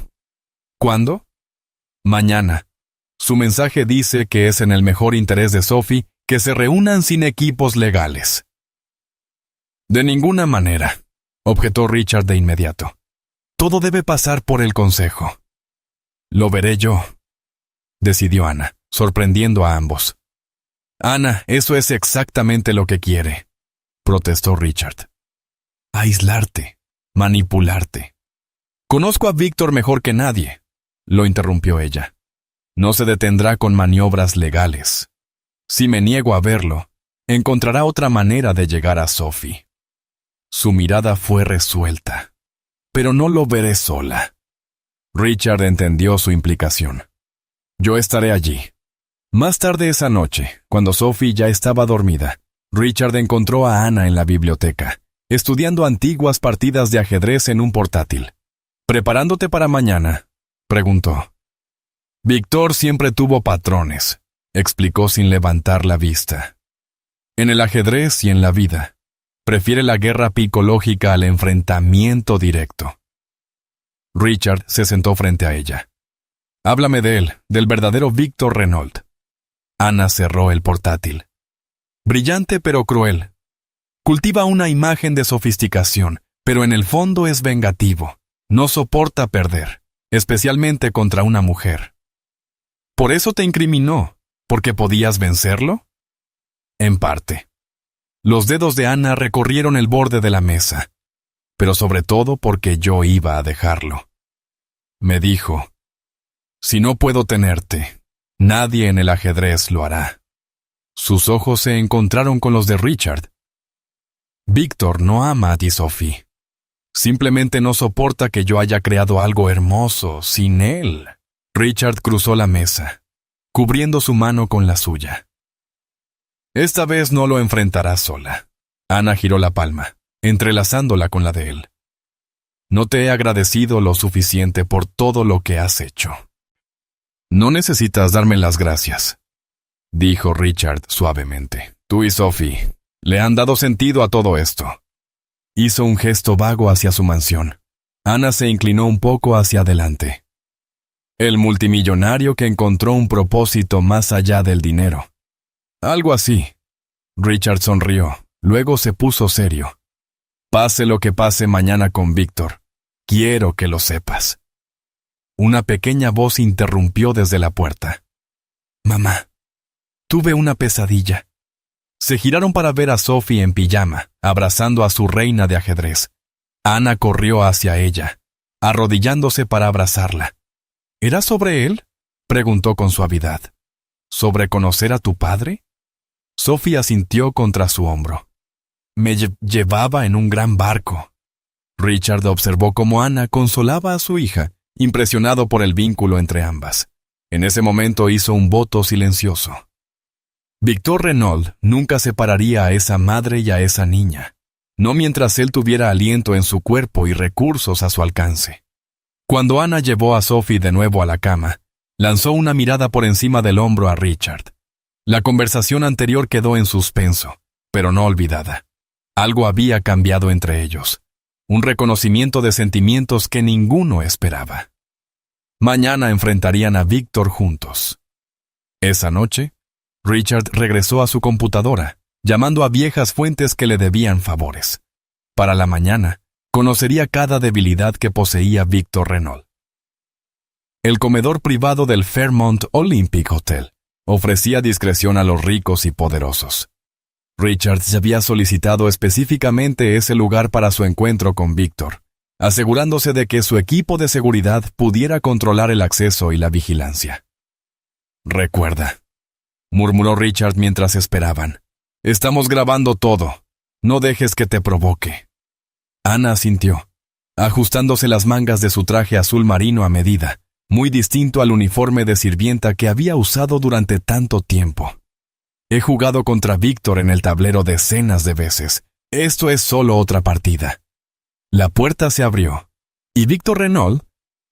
¿Cuándo? Mañana. Su mensaje dice que es en el mejor interés de Sophie que se reúnan sin equipos legales. De ninguna manera, objetó Richard de inmediato. Todo debe pasar por el consejo. Lo veré yo, decidió Ana, sorprendiendo a ambos. Ana, eso es exactamente lo que quiere, protestó Richard. Aislarte, manipularte. Conozco a Víctor mejor que nadie, lo interrumpió ella. No se detendrá con maniobras legales. Si me niego a verlo, encontrará otra manera de llegar a Sophie. Su mirada fue resuelta. Pero no lo veré sola. Richard entendió su implicación. Yo estaré allí. Más tarde esa noche, cuando Sophie ya estaba dormida, Richard encontró a Ana en la biblioteca, estudiando antiguas partidas de ajedrez en un portátil. ¿Preparándote para mañana?, preguntó. Víctor siempre tuvo patrones, explicó sin levantar la vista. En el ajedrez y en la vida, prefiere la guerra psicológica al enfrentamiento directo. Richard se sentó frente a ella. Háblame de él, del verdadero Víctor Renault. Ana cerró el portátil. Brillante pero cruel. Cultiva una imagen de sofisticación, pero en el fondo es vengativo. No soporta perder, especialmente contra una mujer. ¿Por eso te incriminó? ¿Porque podías vencerlo? En parte. Los dedos de Ana recorrieron el borde de la mesa, pero sobre todo porque yo iba a dejarlo. Me dijo, si no puedo tenerte, Nadie en el ajedrez lo hará. Sus ojos se encontraron con los de Richard. Víctor no ama a ti, Sophie. Simplemente no soporta que yo haya creado algo hermoso sin él. Richard cruzó la mesa, cubriendo su mano con la suya. Esta vez no lo enfrentarás sola. Ana giró la palma, entrelazándola con la de él. No te he agradecido lo suficiente por todo lo que has hecho. No necesitas darme las gracias, dijo Richard suavemente. Tú y Sophie le han dado sentido a todo esto. Hizo un gesto vago hacia su mansión. Ana se inclinó un poco hacia adelante. El multimillonario que encontró un propósito más allá del dinero. Algo así. Richard sonrió, luego se puso serio. Pase lo que pase mañana con Víctor, quiero que lo sepas. Una pequeña voz interrumpió desde la puerta. Mamá, tuve una pesadilla. Se giraron para ver a Sophie en pijama, abrazando a su reina de ajedrez. Ana corrió hacia ella, arrodillándose para abrazarla. ¿Era sobre él?, preguntó con suavidad. ¿Sobre conocer a tu padre? Sophie asintió contra su hombro. Me llevaba en un gran barco. Richard observó cómo Ana consolaba a su hija, impresionado por el vínculo entre ambas. En ese momento hizo un voto silencioso. Victor Renault nunca separaría a esa madre y a esa niña, no mientras él tuviera aliento en su cuerpo y recursos a su alcance. Cuando Ana llevó a Sophie de nuevo a la cama, lanzó una mirada por encima del hombro a Richard. La conversación anterior quedó en suspenso, pero no olvidada. Algo había cambiado entre ellos. Un reconocimiento de sentimientos que ninguno esperaba. Mañana enfrentarían a Víctor juntos. Esa noche, Richard regresó a su computadora, llamando a viejas fuentes que le debían favores. Para la mañana, conocería cada debilidad que poseía Víctor Renault. El comedor privado del Fairmont Olympic Hotel ofrecía discreción a los ricos y poderosos. Richard se había solicitado específicamente ese lugar para su encuentro con Víctor, asegurándose de que su equipo de seguridad pudiera controlar el acceso y la vigilancia. Recuerda, murmuró Richard mientras esperaban. Estamos grabando todo. No dejes que te provoque. Ana asintió, ajustándose las mangas de su traje azul marino a medida, muy distinto al uniforme de sirvienta que había usado durante tanto tiempo. He jugado contra Víctor en el tablero decenas de veces. Esto es solo otra partida. La puerta se abrió, y Víctor Renault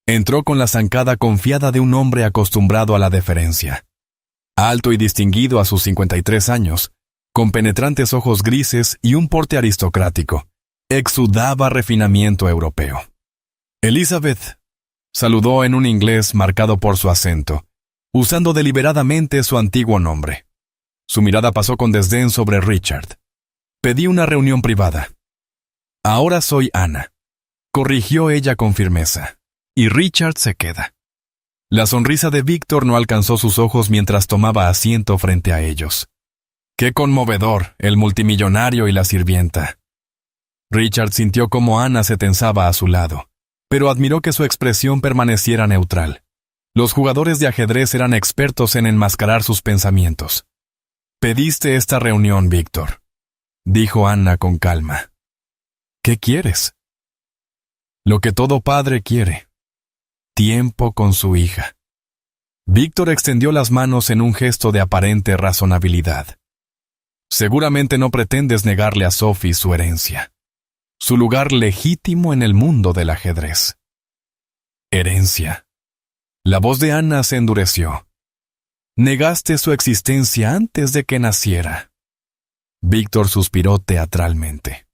entró con la zancada confiada de un hombre acostumbrado a la deferencia. Alto y distinguido a sus 53 años, con penetrantes ojos grises y un porte aristocrático, exudaba refinamiento europeo. Elizabeth, saludó en un inglés marcado por su acento, usando deliberadamente su antiguo nombre. Su mirada pasó con desdén sobre Richard. Pedí una reunión privada. Ahora soy Ana, corrigió ella con firmeza, y Richard se queda. La sonrisa de Víctor no alcanzó sus ojos mientras tomaba asiento frente a ellos. ¡Qué conmovedor, el multimillonario y la sirvienta! Richard sintió cómo Ana se tensaba a su lado, pero admiró que su expresión permaneciera neutral. Los jugadores de ajedrez eran expertos en enmascarar sus pensamientos. «Pediste esta reunión, Víctor», dijo Ana con calma. «¿Qué quieres?» «Lo que todo padre quiere. Tiempo con su hija». Víctor extendió las manos en un gesto de aparente razonabilidad. «Seguramente no pretendes negarle a Sophie su herencia. Su lugar legítimo en el mundo del ajedrez». «Herencia». La voz de Ana se endureció. «Negaste su existencia antes de que naciera». Víctor suspiró teatralmente.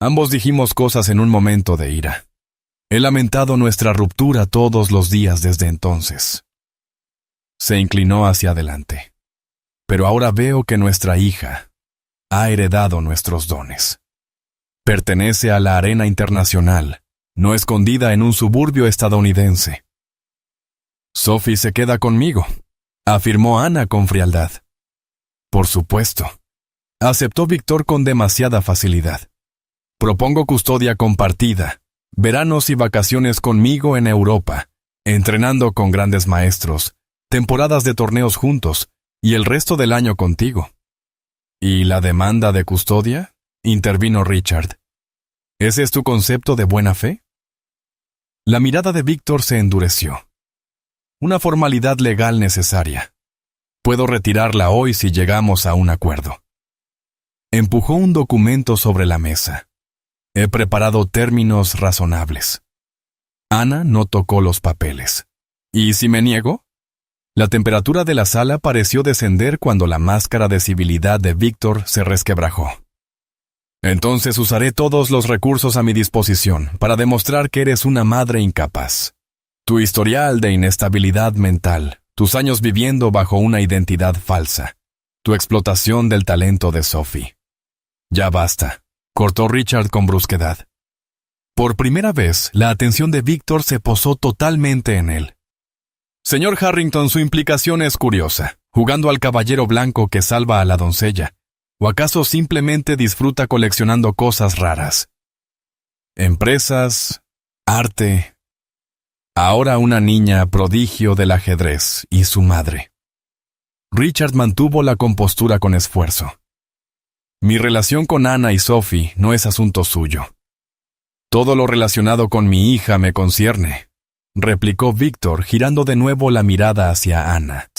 Ambos dijimos cosas en un momento de ira. He lamentado nuestra ruptura todos los días desde entonces. Se inclinó hacia adelante. Pero ahora veo que nuestra hija ha heredado nuestros dones. Pertenece a la arena internacional, no escondida en un suburbio estadounidense. Sophie se queda conmigo, afirmó Ana con frialdad. Por supuesto, aceptó Víctor con demasiada facilidad. Propongo custodia compartida, veranos y vacaciones conmigo en Europa, entrenando con grandes maestros, temporadas de torneos juntos y el resto del año contigo. ¿Y la demanda de custodia?, intervino Richard. ¿Ese es tu concepto de buena fe? La mirada de Víctor se endureció. Una formalidad legal necesaria. Puedo retirarla hoy si llegamos a un acuerdo. Empujó un documento sobre la mesa. He preparado términos razonables. Ana no tocó los papeles. ¿Y si me niego? La temperatura de la sala pareció descender cuando la máscara de civilidad de Víctor se resquebrajó. Entonces usaré todos los recursos a mi disposición para demostrar que eres una madre incapaz. Tu historial de inestabilidad mental, tus años viviendo bajo una identidad falsa, tu explotación del talento de Sophie. Ya basta, cortó Richard con brusquedad. Por primera vez, la atención de Víctor se posó totalmente en él. Señor Harrington, su implicación es curiosa, jugando al caballero blanco que salva a la doncella. ¿O acaso simplemente disfruta coleccionando cosas raras? Empresas, arte. Ahora una niña prodigio del ajedrez y su madre. Richard mantuvo la compostura con esfuerzo. Mi relación con Ana y Sophie no es asunto suyo. Todo lo relacionado con mi hija me concierne, replicó Víctor, girando de nuevo la mirada hacia Ana.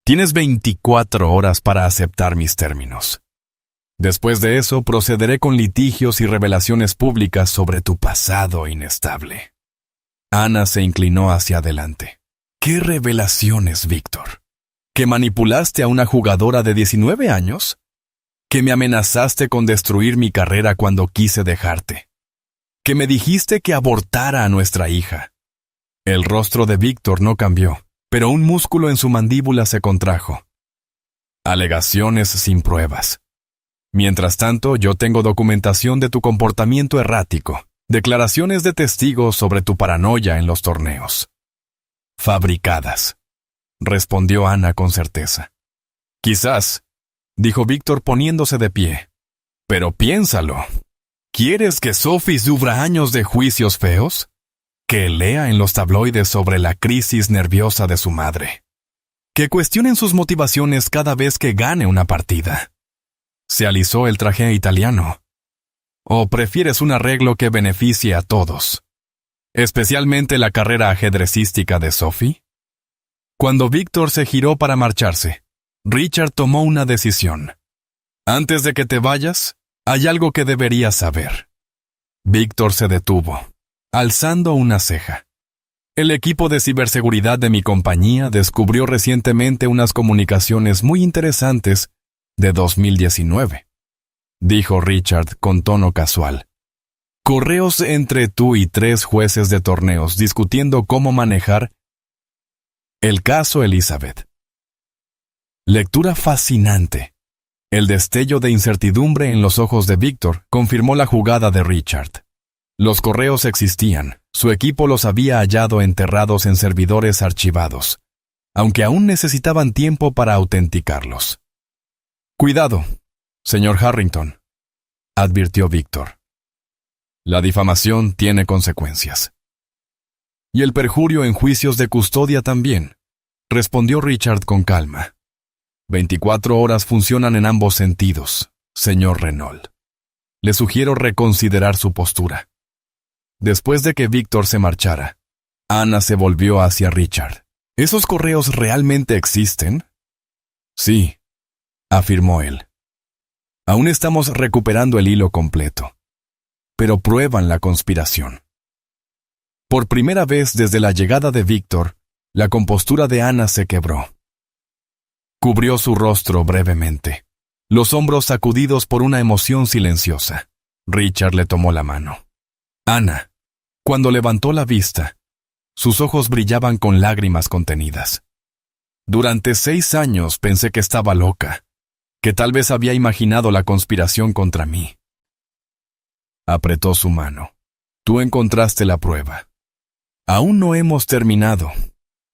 Tienes 24 horas para aceptar mis términos. Después de eso, procederé con litigios y revelaciones públicas sobre tu pasado inestable. Ana se inclinó hacia adelante. ¿Qué revelaciones, Víctor? ¿Que manipulaste a una jugadora de 19 años? ¿Que me amenazaste con destruir mi carrera cuando quise dejarte? ¿Que me dijiste que abortara a nuestra hija? El rostro de Víctor no cambió, pero un músculo en su mandíbula se contrajo. Alegaciones sin pruebas. Mientras tanto, yo tengo documentación de tu comportamiento errático, declaraciones de testigos sobre tu paranoia en los torneos. Fabricadas, respondió Ana con certeza. Quizás, dijo Víctor poniéndose de pie. Pero piénsalo. ¿Quieres que Sophie sufra años de juicios feos? Que lea en los tabloides sobre la crisis nerviosa de su madre. Que cuestionen sus motivaciones cada vez que gane una partida. Se alisó el traje italiano. ¿O prefieres un arreglo que beneficie a todos? ¿Especialmente la carrera ajedrecística de Sophie? Cuando Víctor se giró para marcharse, Richard tomó una decisión. Antes de que te vayas, hay algo que deberías saber. Víctor se detuvo, alzando una ceja. El equipo de ciberseguridad de mi compañía descubrió recientemente unas comunicaciones muy interesantes de 2019, dijo Richard con tono casual. Correos entre tú y 3 jueces de torneos discutiendo cómo manejar el caso Elizabeth. Lectura fascinante. El destello de incertidumbre en los ojos de Víctor confirmó la jugada de Richard. Los correos existían, su equipo los había hallado enterrados en servidores archivados, aunque aún necesitaban tiempo para autenticarlos. Cuidado, señor Harrington, advirtió Víctor. La difamación tiene consecuencias. Y el perjurio en juicios de custodia también, respondió Richard con calma. 24 horas funcionan en ambos sentidos, señor Renault. Le sugiero reconsiderar su postura. Después de que Víctor se marchara, Ana se volvió hacia Richard. ¿Esos correos realmente existen? Sí, afirmó él. Aún estamos recuperando el hilo completo, pero prueban la conspiración. Por primera vez desde la llegada de Víctor, la compostura de Ana se quebró. Cubrió su rostro brevemente, los hombros sacudidos por una emoción silenciosa. Richard le tomó la mano. Ana, cuando levantó la vista, sus ojos brillaban con lágrimas contenidas. Durante 6 años pensé que estaba loca, que tal vez había imaginado la conspiración contra mí. Apretó su mano. Tú encontraste la prueba. Aún no hemos terminado,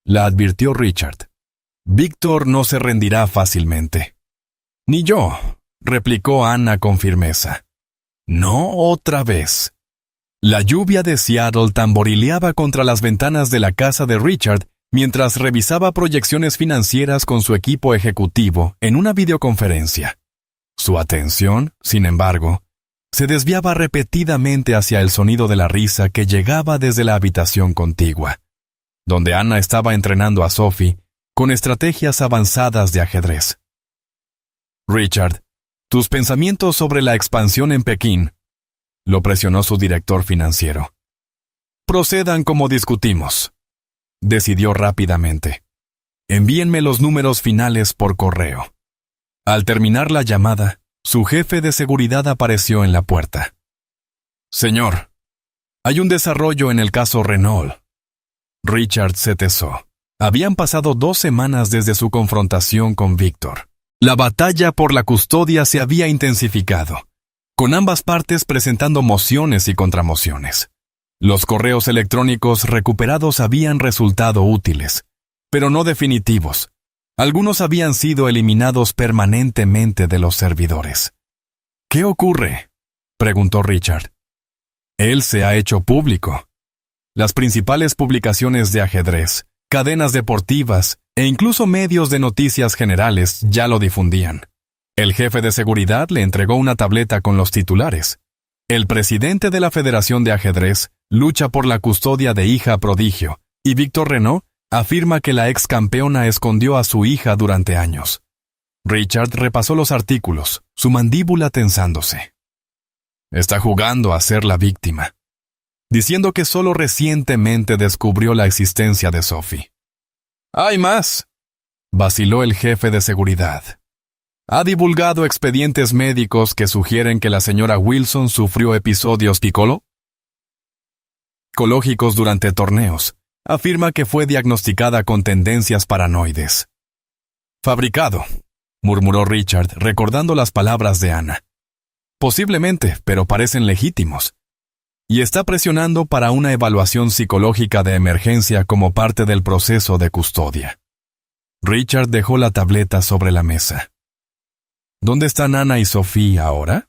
la advirtió Richard. Víctor no se rendirá fácilmente. Ni yo, replicó Ana con firmeza. No otra vez. La lluvia de Seattle tamborileaba contra las ventanas de la casa de Richard mientras revisaba proyecciones financieras con su equipo ejecutivo en una videoconferencia. Su atención, sin embargo, se desviaba repetidamente hacia el sonido de la risa que llegaba desde la habitación contigua, donde Anna estaba entrenando a Sophie con estrategias avanzadas de ajedrez. Richard, tus pensamientos sobre la expansión en Pekín, lo presionó su director financiero. Procedan como discutimos, decidió rápidamente. Envíenme los números finales por correo. Al terminar la llamada, su jefe de seguridad apareció en la puerta. Señor, hay un desarrollo en el caso Renault. Richard se tesó. Habían pasado 2 semanas desde su confrontación con Víctor. La batalla por la custodia se había intensificado, con ambas partes presentando mociones y contramociones. Los correos electrónicos recuperados habían resultado útiles, pero no definitivos. Algunos habían sido eliminados permanentemente de los servidores. ¿Qué ocurre?, preguntó Richard. Él se ha hecho público. Las principales publicaciones de ajedrez, cadenas deportivas e incluso medios de noticias generales ya lo difundían. El jefe de seguridad le entregó una tableta con los titulares. El presidente de la Federación de Ajedrez lucha por la custodia de hija prodigio, y Víctor Renault afirma que la ex campeona escondió a su hija durante años. Richard repasó los artículos, su mandíbula tensándose. Está jugando a ser la víctima, diciendo que solo recientemente descubrió la existencia de Sophie. «¡Hay más!», vaciló el jefe de seguridad. Ha divulgado expedientes médicos que sugieren que la señora Wilson sufrió episodios psicológicos durante torneos. Afirma que fue diagnosticada con tendencias paranoides. «Fabricado», murmuró Richard, recordando las palabras de Anna. «Posiblemente, pero parecen legítimos. Y está presionando para una evaluación psicológica de emergencia como parte del proceso de custodia». Richard dejó la tableta sobre la mesa. ¿Dónde están Anna y Sophie ahora?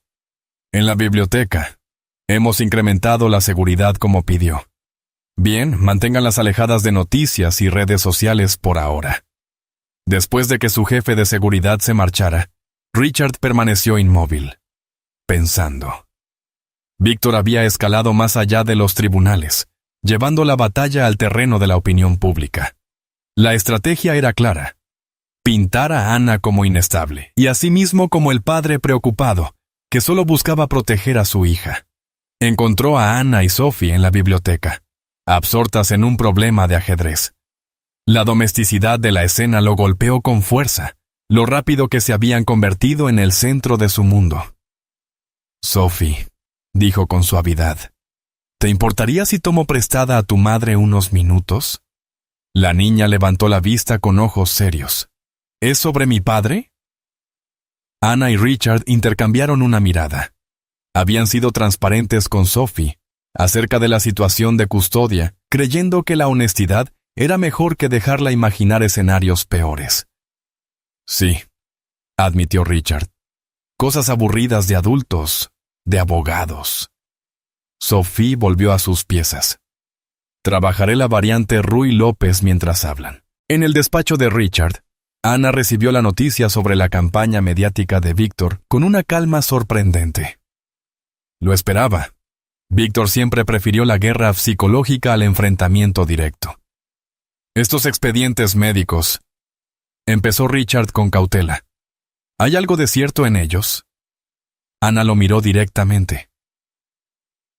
En la biblioteca. Hemos incrementado la seguridad como pidió. Bien, manténganlas alejadas de noticias y redes sociales por ahora. Después de que su jefe de seguridad se marchara, Richard permaneció inmóvil, pensando. Víctor había escalado más allá de los tribunales, llevando la batalla al terreno de la opinión pública. La estrategia era clara: pintar a Anna como inestable, y asimismo como el padre preocupado, que solo buscaba proteger a su hija. Encontró a Anna y Sophie en la biblioteca, absortas en un problema de ajedrez. La domesticidad de la escena lo golpeó con fuerza, lo rápido que se habían convertido en el centro de su mundo. «Sophie», dijo con suavidad, «¿te importaría si tomo prestada a tu madre unos minutos?» La niña levantó la vista con ojos serios. «¿Es sobre mi padre?» Anna y Richard intercambiaron una mirada. Habían sido transparentes con Sophie acerca de la situación de custodia, creyendo que la honestidad era mejor que dejarla imaginar escenarios peores. «Sí», admitió Richard. «Cosas aburridas de adultos, de abogados». Sophie volvió a sus piezas. «Trabajaré la variante Ruy López mientras hablan». En el despacho de Richard, Anna recibió la noticia sobre la campaña mediática de Víctor con una calma sorprendente. Lo esperaba. Víctor siempre prefirió la guerra psicológica al enfrentamiento directo. «Estos expedientes médicos», empezó Richard con cautela. «¿Hay algo de cierto en ellos?» Anna lo miró directamente.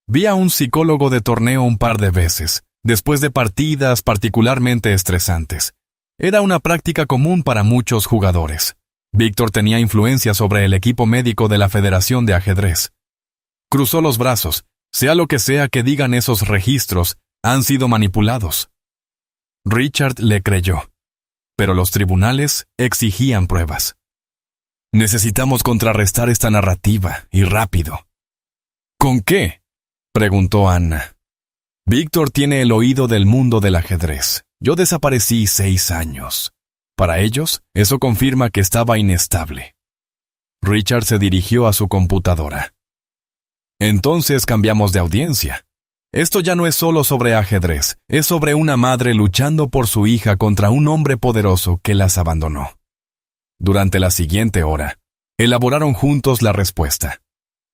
«Vi a un psicólogo de torneo un par de veces, después de partidas particularmente estresantes. Era una práctica común para muchos jugadores. Víctor tenía influencia sobre el equipo médico de la Federación de Ajedrez. Cruzó los brazos. Sea lo que sea que digan esos registros, han sido manipulados». Richard le creyó, pero los tribunales exigían pruebas. «Necesitamos contrarrestar esta narrativa, y rápido». «¿Con qué?», preguntó Anna. «Víctor tiene el oído del mundo del ajedrez. Yo desaparecí 6 años. Para ellos, eso confirma que estaba inestable». Richard se dirigió a su computadora. «Entonces cambiamos de audiencia. Esto ya no es solo sobre ajedrez, es sobre una madre luchando por su hija contra un hombre poderoso que las abandonó. Durante la siguiente hora, elaboraron juntos la respuesta.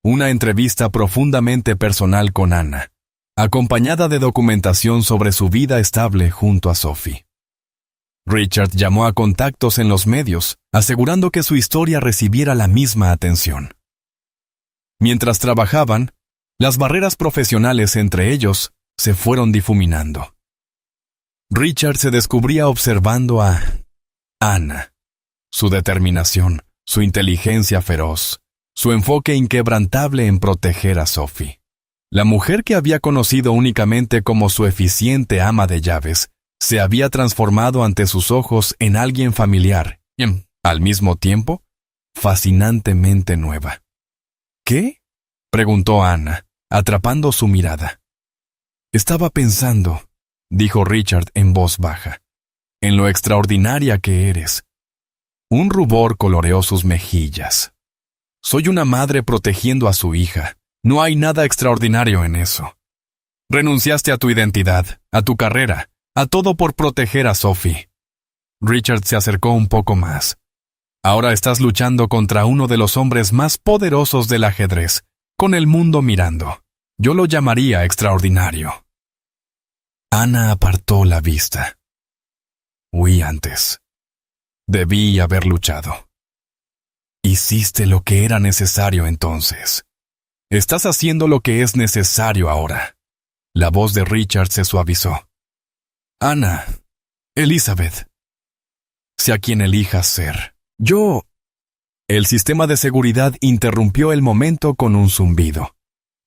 Una entrevista profundamente personal con Anna, acompañada de documentación sobre su vida estable junto a Sophie. Richard llamó a contactos en los medios, asegurando que su historia recibiera la misma atención. Mientras trabajaban, las barreras profesionales entre ellos se fueron difuminando. Richard se descubría observando a Anna. Su determinación, su inteligencia feroz, su enfoque inquebrantable en proteger a Sophie. La mujer que había conocido únicamente como su eficiente ama de llaves, se había transformado ante sus ojos en alguien familiar y, al mismo tiempo, fascinantemente nueva. ¿Qué? Preguntó Anna, atrapando su mirada. Estaba pensando, dijo Richard en voz baja, en lo extraordinaria que eres. Un rubor coloreó sus mejillas. Soy una madre protegiendo a su hija. No hay nada extraordinario en eso. Renunciaste a tu identidad, a tu carrera, a todo por proteger a Sophie. Richard se acercó un poco más. Ahora estás luchando contra uno de los hombres más poderosos del ajedrez, con el mundo mirando. Yo lo llamaría extraordinario. Anna apartó la vista. Huí antes. Debí haber luchado. Hiciste lo que era necesario entonces. Estás haciendo lo que es necesario ahora. La voz de Richard se suavizó. Anna, Elizabeth, sea quien elijas ser. Yo... El sistema de seguridad interrumpió el momento con un zumbido.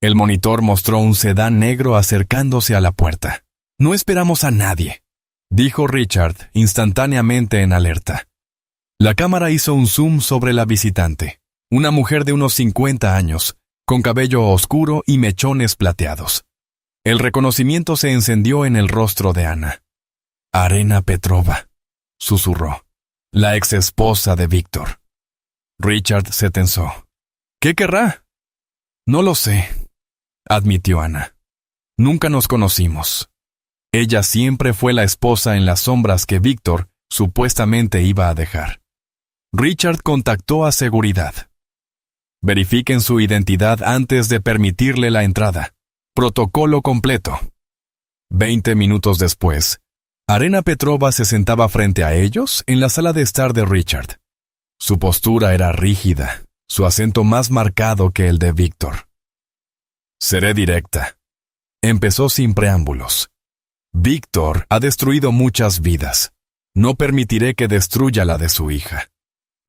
El monitor mostró un sedán negro acercándose a la puerta. No esperamos a nadie, dijo Richard, instantáneamente en alerta. La cámara hizo un zoom sobre la visitante, una mujer de unos 50 años, con cabello oscuro y mechones plateados. El reconocimiento se encendió en el rostro de Anna. Arena Petrova, susurró, la exesposa de Víctor. Richard se tensó. ¿Qué querrá? No lo sé, admitió Anna. Nunca nos conocimos. Ella siempre fue la esposa en las sombras que Víctor supuestamente iba a dejar. Richard contactó a seguridad. Verifiquen su identidad antes de permitirle la entrada. Protocolo completo. 20 minutos después, Arena Petrova se sentaba frente a ellos en la sala de estar de Richard. Su postura era rígida, su acento más marcado que el de Víctor. Seré directa. Empezó sin preámbulos. Víctor ha destruido muchas vidas. No permitiré que destruya la de su hija.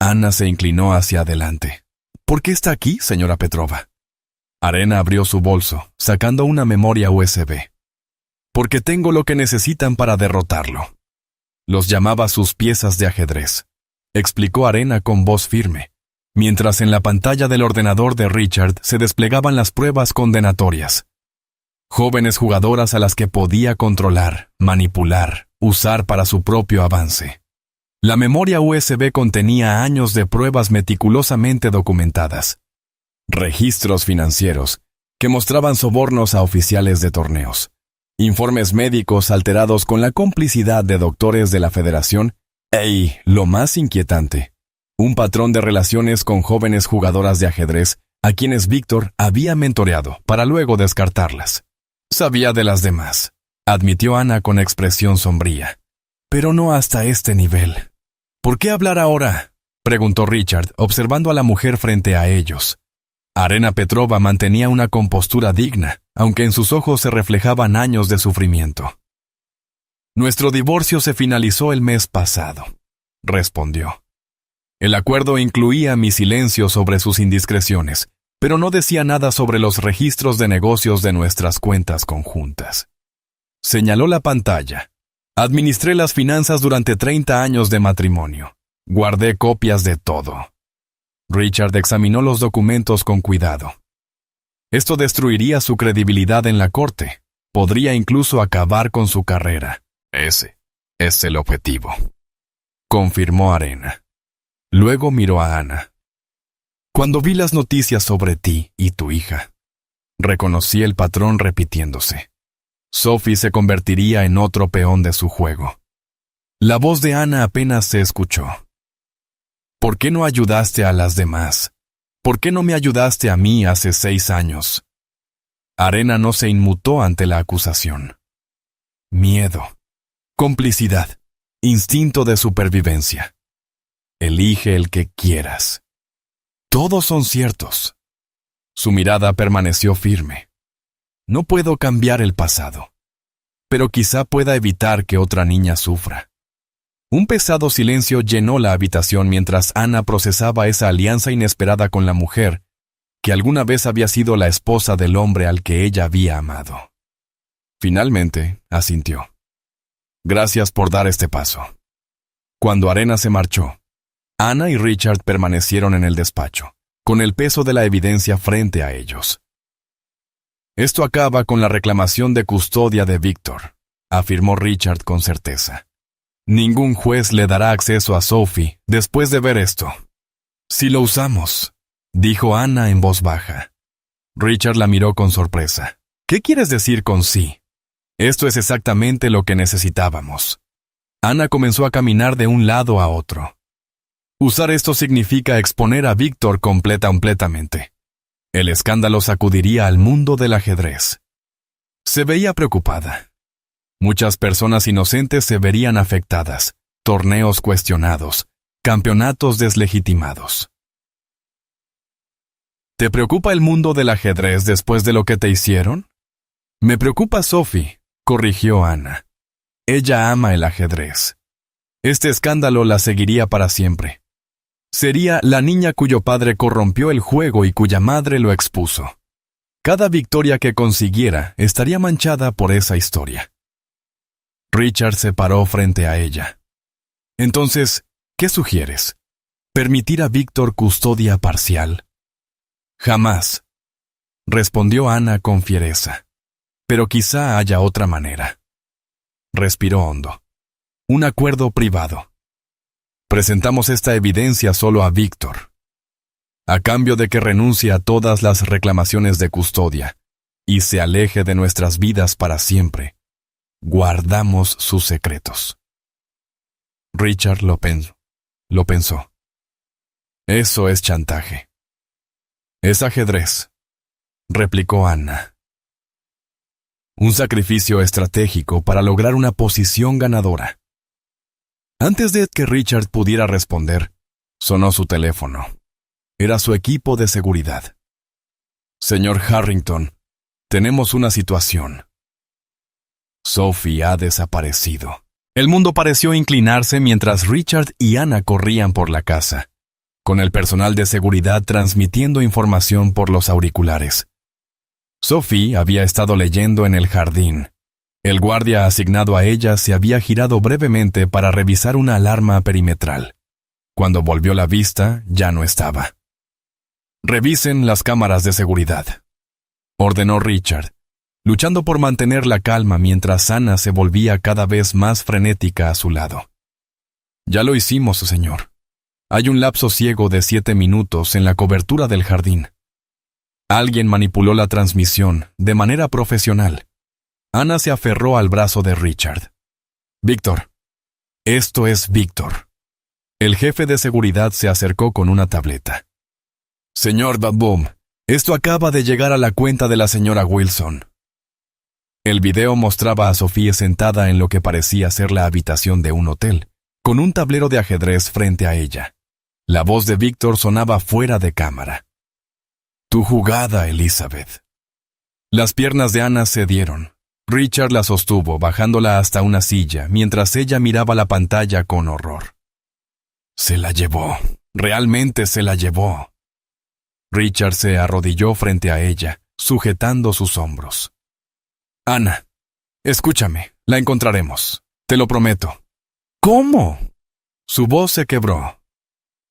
Anna se inclinó hacia adelante. ¿Por qué está aquí, señora Petrova? Arena abrió su bolso, sacando una memoria USB. Porque tengo lo que necesitan para derrotarlo. Los llamaba sus piezas de ajedrez, explicó Arena con voz firme, mientras en la pantalla del ordenador de Richard se desplegaban las pruebas condenatorias. Jóvenes jugadoras a las que podía controlar, manipular, usar para su propio avance. La memoria USB contenía años de pruebas meticulosamente documentadas. Registros financieros que mostraban sobornos a oficiales de torneos. Informes médicos alterados con la complicidad de doctores de la Federación y, lo más inquietante, un patrón de relaciones con jóvenes jugadoras de ajedrez a quienes Víctor había mentoreado para luego descartarlas. Sabía de las demás, admitió Anna con expresión sombría, pero no hasta este nivel. ¿Por qué hablar ahora?, preguntó Richard, observando a la mujer frente a ellos. Arena Petrova mantenía una compostura digna, aunque en sus ojos se reflejaban años de sufrimiento. Nuestro divorcio se finalizó el mes pasado, respondió. El acuerdo incluía mi silencio sobre sus indiscreciones, pero no decía nada sobre los registros de negocios de nuestras cuentas conjuntas. Señaló la pantalla. Administré las finanzas durante 30 años de matrimonio. Guardé copias de todo. Richard examinó los documentos con cuidado. Esto destruiría su credibilidad en la corte. Podría incluso acabar con su carrera. Ese es el objetivo, confirmó Arena. Luego miró a Anna. Cuando vi las noticias sobre ti y tu hija, reconocí el patrón repitiéndose. Sophie se convertiría en otro peón de su juego. La voz de Ana apenas se escuchó. ¿Por qué no ayudaste a las demás? ¿Por qué no me ayudaste a mí hace 6 años? Arena no se inmutó ante la acusación. Miedo, complicidad, instinto de supervivencia. Elige el que quieras. Todos son ciertos. Su mirada permaneció firme. No puedo cambiar el pasado, pero quizá pueda evitar que otra niña sufra. Un pesado silencio llenó la habitación mientras Ana procesaba esa alianza inesperada con la mujer que alguna vez había sido la esposa del hombre al que ella había amado. Finalmente, asintió. Gracias por dar este paso. Cuando Arena se marchó, Ana y Richard permanecieron en el despacho, con el peso de la evidencia frente a ellos. Esto acaba con la reclamación de custodia de Víctor, afirmó Richard con certeza. Ningún juez le dará acceso a Sophie después de ver esto. Si lo usamos, dijo Ana en voz baja. Richard la miró con sorpresa. ¿Qué quieres decir con sí? Esto es exactamente lo que necesitábamos. Ana comenzó a caminar de un lado a otro. Usar esto significa exponer a Víctor completamente. El escándalo sacudiría al mundo del ajedrez. Se veía preocupada. Muchas personas inocentes se verían afectadas, torneos cuestionados, campeonatos deslegitimados. ¿Te preocupa el mundo del ajedrez después de lo que te hicieron? Me preocupa Sophie, corrigió Ana. Ella ama el ajedrez. Este escándalo la seguiría para siempre. Sería la niña cuyo padre corrompió el juego y cuya madre lo expuso. Cada victoria que consiguiera estaría manchada por esa historia. Richard se paró frente a ella. Entonces, ¿qué sugieres? ¿Permitir a Víctor custodia parcial? Jamás, respondió Ana con fiereza. Pero quizá haya otra manera. Respiró hondo. Un acuerdo privado. Presentamos esta evidencia solo a Víctor, a cambio de que renuncie a todas las reclamaciones de custodia y se aleje de nuestras vidas para siempre. Guardamos sus secretos. Richard lo pensó. Eso es chantaje. Es ajedrez, replicó Ana. Un sacrificio estratégico para lograr una posición ganadora. Antes de que Richard pudiera responder, sonó su teléfono. Era su equipo de seguridad. Señor Harrington, tenemos una situación. Sophie ha desaparecido. El mundo pareció inclinarse mientras Richard y Ana corrían por la casa, con el personal de seguridad transmitiendo información por los auriculares. Sophie había estado leyendo en el jardín. El guardia asignado a ella se había girado brevemente para revisar una alarma perimetral. Cuando volvió la vista, ya no estaba. Revisen las cámaras de seguridad, ordenó Richard, luchando por mantener la calma mientras Ana se volvía cada vez más frenética a su lado. Ya lo hicimos, señor. Hay un lapso ciego de 7 minutos en la cobertura del jardín. Alguien manipuló la transmisión de manera profesional. Ana se aferró al brazo de Richard. Víctor. Esto es Víctor. El jefe de seguridad se acercó con una tableta. Señor Baboom, esto acaba de llegar a la cuenta de la señora Wilson. El video mostraba a Sophie sentada en lo que parecía ser la habitación de un hotel, con un tablero de ajedrez frente a ella. La voz de Víctor sonaba fuera de cámara. Tu jugada, Elizabeth. Las piernas de Ana cedieron. Richard la sostuvo, bajándola hasta una silla, mientras ella miraba la pantalla con horror. Se la llevó. Realmente se la llevó. Richard se arrodilló frente a ella, sujetando sus hombros. Ana, escúchame, la encontraremos. Te lo prometo. ¿Cómo? Su voz se quebró.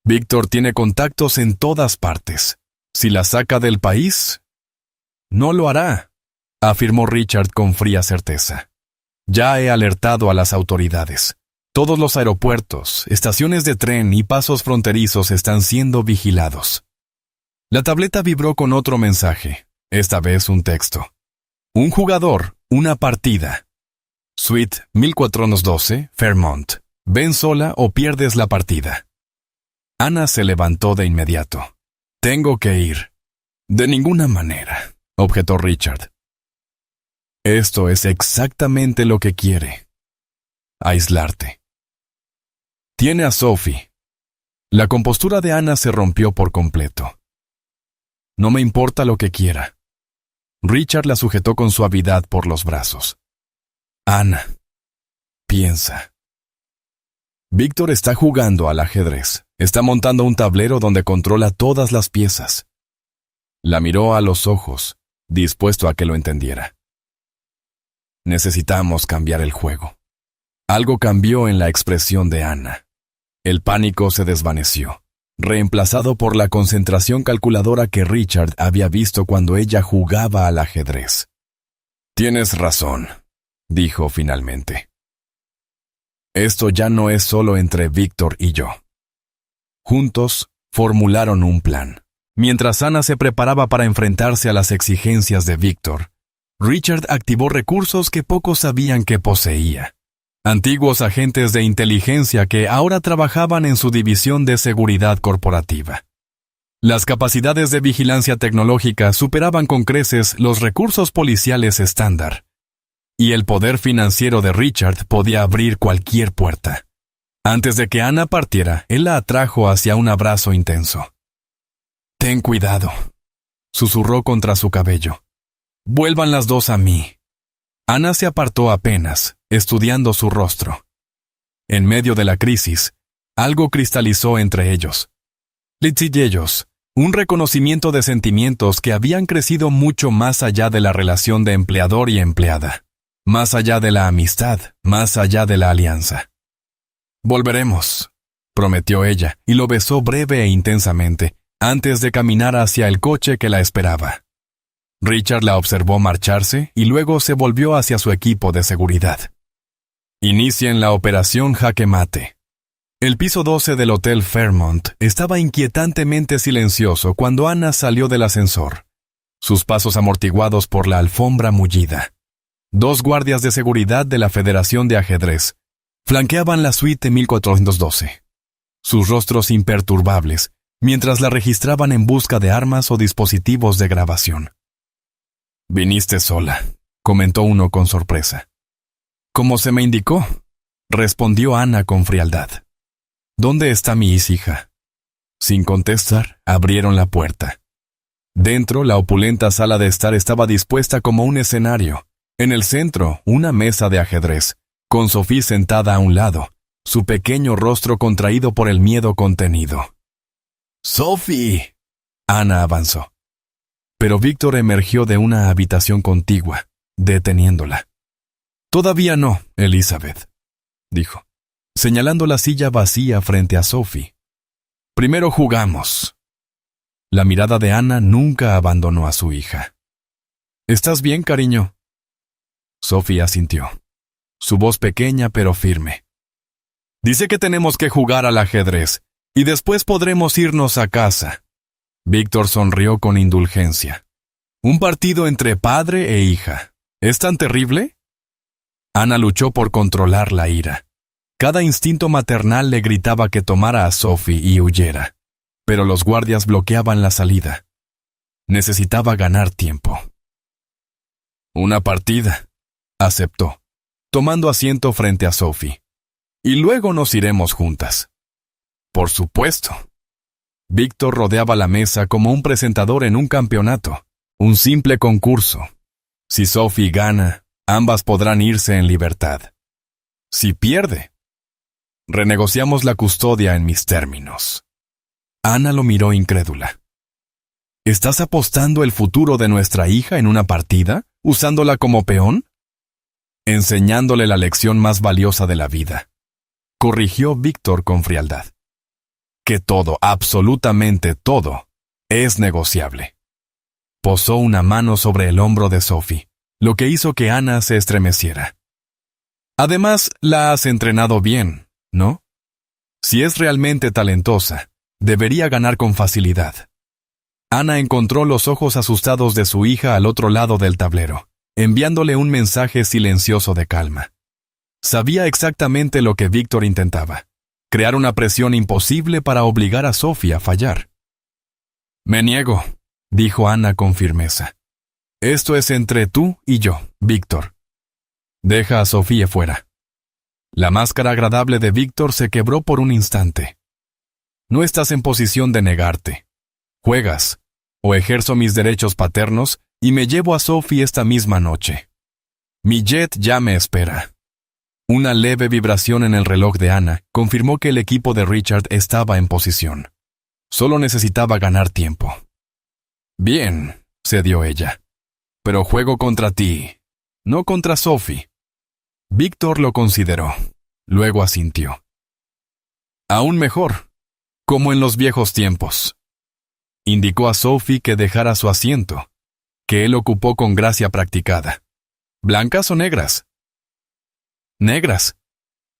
Víctor tiene contactos en todas partes. Si la saca del país, no lo hará, afirmó Richard con fría certeza. Ya he alertado a las autoridades. Todos los aeropuertos, estaciones de tren y pasos fronterizos están siendo vigilados. La tableta vibró con otro mensaje, esta vez un texto. Un jugador Una partida. Suite 1412, Fairmont. Ven sola o pierdes la partida. Ana se levantó de inmediato. Tengo que ir. De ninguna manera, objetó Richard. Esto es exactamente lo que quiere. Aislarte. Tiene a Sophie. La compostura de Ana se rompió por completo. No me importa lo que quiera. Richard la sujetó con suavidad por los brazos. Ana, piensa. Víctor está jugando al ajedrez. Está montando un tablero donde controla todas las piezas. La miró a los ojos, dispuesto a que lo entendiera. Necesitamos cambiar el juego. Algo cambió en la expresión de Ana. El pánico se desvaneció, reemplazado por la concentración calculadora que Richard había visto cuando ella jugaba al ajedrez. Tienes razón, dijo finalmente. Esto ya no es solo entre Víctor y yo. Juntos formularon un plan. Mientras Ana se preparaba para enfrentarse a las exigencias de Víctor, Richard activó recursos que pocos sabían que poseía. Antiguos agentes de inteligencia que ahora trabajaban en su división de seguridad corporativa. Las capacidades de vigilancia tecnológica superaban con creces los recursos policiales estándar, y el poder financiero de Richard podía abrir cualquier puerta. Antes de que Ana partiera, él la atrajo hacia un abrazo intenso. «Ten cuidado», susurró contra su cabello. «Vuelvan las dos a mí». Ana se apartó apenas, estudiando su rostro. En medio de la crisis, algo cristalizó entre ellos. Litzillellos, un reconocimiento de sentimientos que habían crecido mucho más allá de la relación de empleador y empleada, más allá de la amistad, más allá de la alianza. «Volveremos», prometió ella, y lo besó breve e intensamente, antes de caminar hacia el coche que la esperaba. Richard la observó marcharse y luego se volvió hacia su equipo de seguridad. Inicien la operación Jaque Mate. El piso 12 del Hotel Fairmont estaba inquietantemente silencioso cuando Ana salió del ascensor, sus pasos amortiguados por la alfombra mullida. 2 guardias de seguridad de la Federación de Ajedrez flanqueaban la suite 1412, sus rostros imperturbables, mientras la registraban en busca de armas o dispositivos de grabación. «Viniste sola», comentó uno con sorpresa. «Como se me indicó», respondió Ana con frialdad. «¿Dónde está mi hija?» Sin contestar, abrieron la puerta. Dentro, la opulenta sala de estar estaba dispuesta como un escenario. En el centro, una mesa de ajedrez, con Sophie sentada a un lado, su pequeño rostro contraído por el miedo contenido. «¡Sophie!», Ana avanzó. Pero Víctor emergió de una habitación contigua, deteniéndola. «Todavía no, Elizabeth», dijo, señalando la silla vacía frente a Sophie. «Primero jugamos». La mirada de Ana nunca abandonó a su hija. «¿Estás bien, cariño?». Sophie asintió, su voz pequeña pero firme. «Dice que tenemos que jugar al ajedrez, y después podremos irnos a casa». Víctor sonrió con indulgencia. «¿Un partido entre padre e hija es tan terrible?». Ana luchó por controlar la ira. Cada instinto maternal le gritaba que tomara a Sophie y huyera, pero los guardias bloqueaban la salida. Necesitaba ganar tiempo. «Una partida», aceptó, tomando asiento frente a Sophie. «Y luego nos iremos juntas». «Por supuesto». Víctor rodeaba la mesa como un presentador en un campeonato, un simple concurso. Si Sophie gana, ambas podrán irse en libertad. Si pierde, renegociamos la custodia en mis términos. Ana lo miró incrédula. ¿Estás apostando el futuro de nuestra hija en una partida, usándola como peón? Enseñándole la lección más valiosa de la vida, corrigió Víctor con frialdad. Que todo, absolutamente todo, es negociable. Posó una mano sobre el hombro de Sophie, lo que hizo que Ana se estremeciera. Además, la has entrenado bien, ¿no? Si es realmente talentosa, debería ganar con facilidad. Ana encontró los ojos asustados de su hija al otro lado del tablero, enviándole un mensaje silencioso de calma. Sabía exactamente lo que Víctor intentaba: crear una presión imposible para obligar a Sophie a fallar. «Me niego», dijo Ana con firmeza. «Esto es entre tú y yo, Víctor. Deja a Sophie fuera». La máscara agradable de Víctor se quebró por un instante. «No estás en posición de negarte. Juegas, o ejerzo mis derechos paternos y me llevo a Sophie esta misma noche. Mi jet ya me espera». Una leve vibración en el reloj de Ana confirmó que el equipo de Richard estaba en posición. Solo necesitaba ganar tiempo. «Bien», cedió ella, «pero juego contra ti, no contra Sophie». Víctor lo consideró, luego asintió. «Aún mejor, como en los viejos tiempos». Indicó a Sophie que dejara su asiento, que él ocupó con gracia practicada. «¿Blancas o negras?» «Negras»,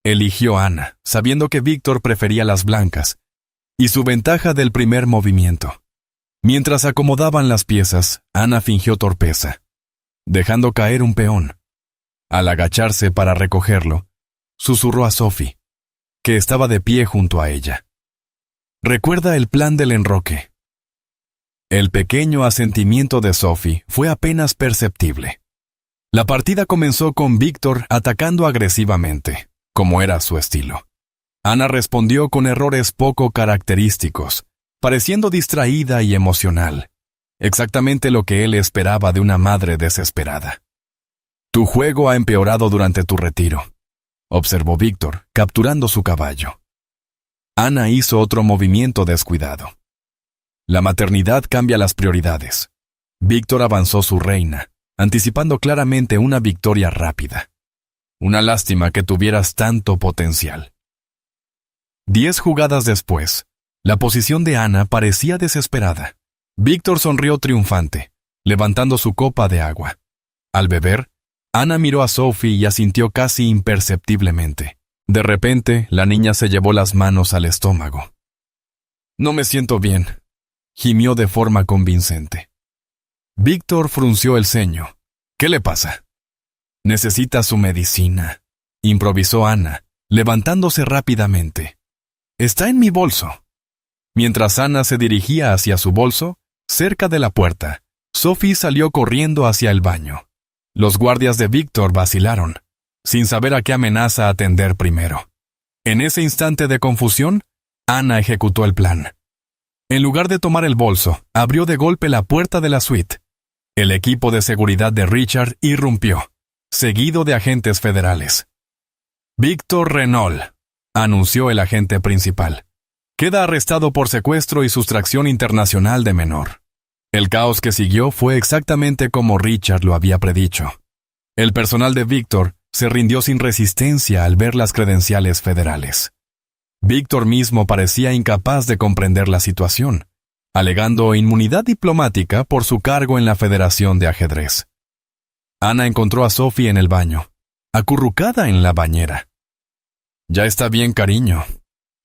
eligió Ana, sabiendo que Víctor prefería las blancas, y su ventaja del primer movimiento. Mientras acomodaban las piezas, Ana fingió torpeza, dejando caer un peón. Al agacharse para recogerlo, susurró a Sophie, que estaba de pie junto a ella. «¿Recuerda el plan del enroque?» El pequeño asentimiento de Sophie fue apenas perceptible. La partida comenzó con Víctor atacando agresivamente, como era su estilo. Ana respondió con errores poco característicos, pareciendo distraída y emocional, exactamente lo que él esperaba de una madre desesperada. «Tu juego ha empeorado durante tu retiro», observó Víctor, capturando su caballo. Ana hizo otro movimiento descuidado. La maternidad cambia las prioridades. Víctor avanzó su reina, anticipando claramente una victoria rápida. Una lástima que tuvieras tanto potencial. 10 jugadas después, la posición de Ana parecía desesperada. Víctor sonrió triunfante, levantando su copa de agua. Al beber, Ana miró a Sophie y asintió casi imperceptiblemente. De repente, la niña se llevó las manos al estómago. «No me siento bien», gimió de forma convincente. Víctor frunció el ceño. «¿Qué le pasa?» «Necesita su medicina», improvisó Ana, levantándose rápidamente. «Está en mi bolso». Mientras Ana se dirigía hacia su bolso, cerca de la puerta, Sophie salió corriendo hacia el baño. Los guardias de Víctor vacilaron, sin saber a qué amenaza atender primero. En ese instante de confusión, Ana ejecutó el plan. En lugar de tomar el bolso, abrió de golpe la puerta de la suite. El equipo de seguridad de Richard irrumpió, seguido de agentes federales. «Víctor Renault», anunció el agente principal, «queda arrestado por secuestro y sustracción internacional de menor». El caos que siguió fue exactamente como Richard lo había predicho. El personal de Víctor se rindió sin resistencia al ver las credenciales federales. Víctor mismo parecía incapaz de comprender la situación, alegando inmunidad diplomática por su cargo en la Federación de Ajedrez. Ana encontró a Sophie en el baño, acurrucada en la bañera. «Ya está bien, cariño»,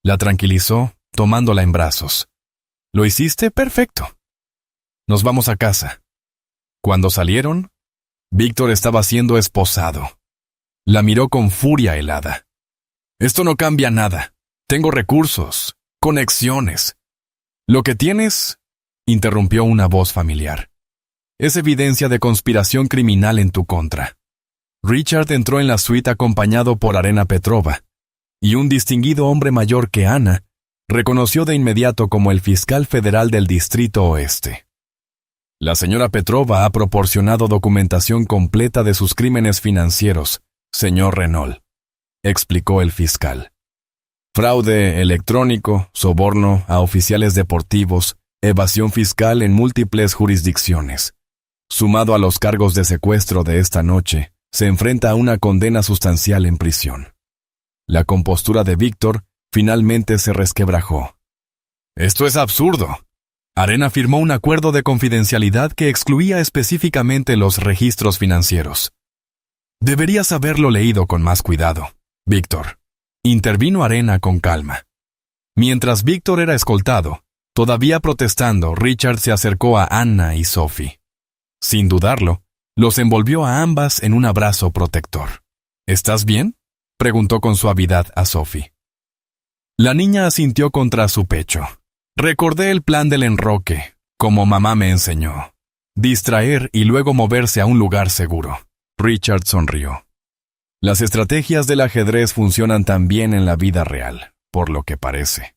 la tranquilizó, tomándola en brazos. «Lo hiciste perfecto. Nos vamos a casa». Cuando salieron, Víctor estaba siendo esposado. La miró con furia helada. «Esto no cambia nada. Tengo recursos, conexiones». «Lo que tienes», interrumpió una voz familiar, «es evidencia de conspiración criminal en tu contra». Richard entró en la suite acompañado por Arena Petrova, y un distinguido hombre mayor que Ana reconoció de inmediato como el fiscal federal del Distrito Oeste. «La señora Petrova ha proporcionado documentación completa de sus crímenes financieros, señor Renault», explicó el fiscal. «Fraude electrónico, soborno a oficiales deportivos, evasión fiscal en múltiples jurisdicciones. Sumado a los cargos de secuestro de esta noche, se enfrenta a una condena sustancial en prisión». La compostura de Víctor finalmente se resquebrajó. «Esto es absurdo». Arena firmó un acuerdo de confidencialidad que excluía específicamente los registros financieros. «Deberías haberlo leído con más cuidado, Víctor», intervino Arena con calma. Mientras Víctor era escoltado, todavía protestando, Richard se acercó a Ana y Sophie. Sin dudarlo, Los envolvió a ambas en un abrazo protector. ¿Estás bien?, preguntó con suavidad a Sophie. La niña asintió contra su pecho. Recordé el plan del enroque, como mamá me enseñó. Distraer y luego moverse a un lugar seguro. Richard sonrió. Las estrategias del ajedrez funcionan también en la vida real, por lo que parece.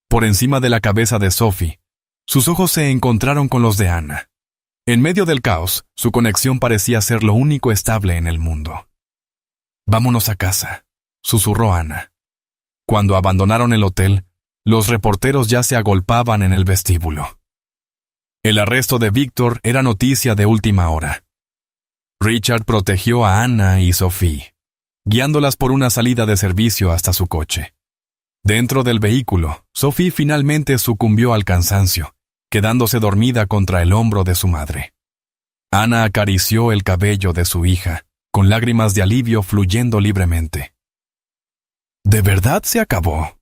Por encima de la cabeza de Sophie, sus ojos se encontraron con los de Anna. En medio del caos, su conexión parecía ser lo único estable en el mundo. «Vámonos a casa», susurró Anna. Cuando abandonaron el hotel, los reporteros ya se agolpaban en el vestíbulo. El arresto de Víctor era noticia de última hora. Richard protegió a Anna y Sophie, guiándolas por una salida de servicio hasta su coche. Dentro del vehículo, Sophie finalmente sucumbió al cansancio, quedándose dormida contra el hombro de su madre. Anna acarició el cabello de su hija, con lágrimas de alivio fluyendo libremente. «¿De verdad se acabó?»,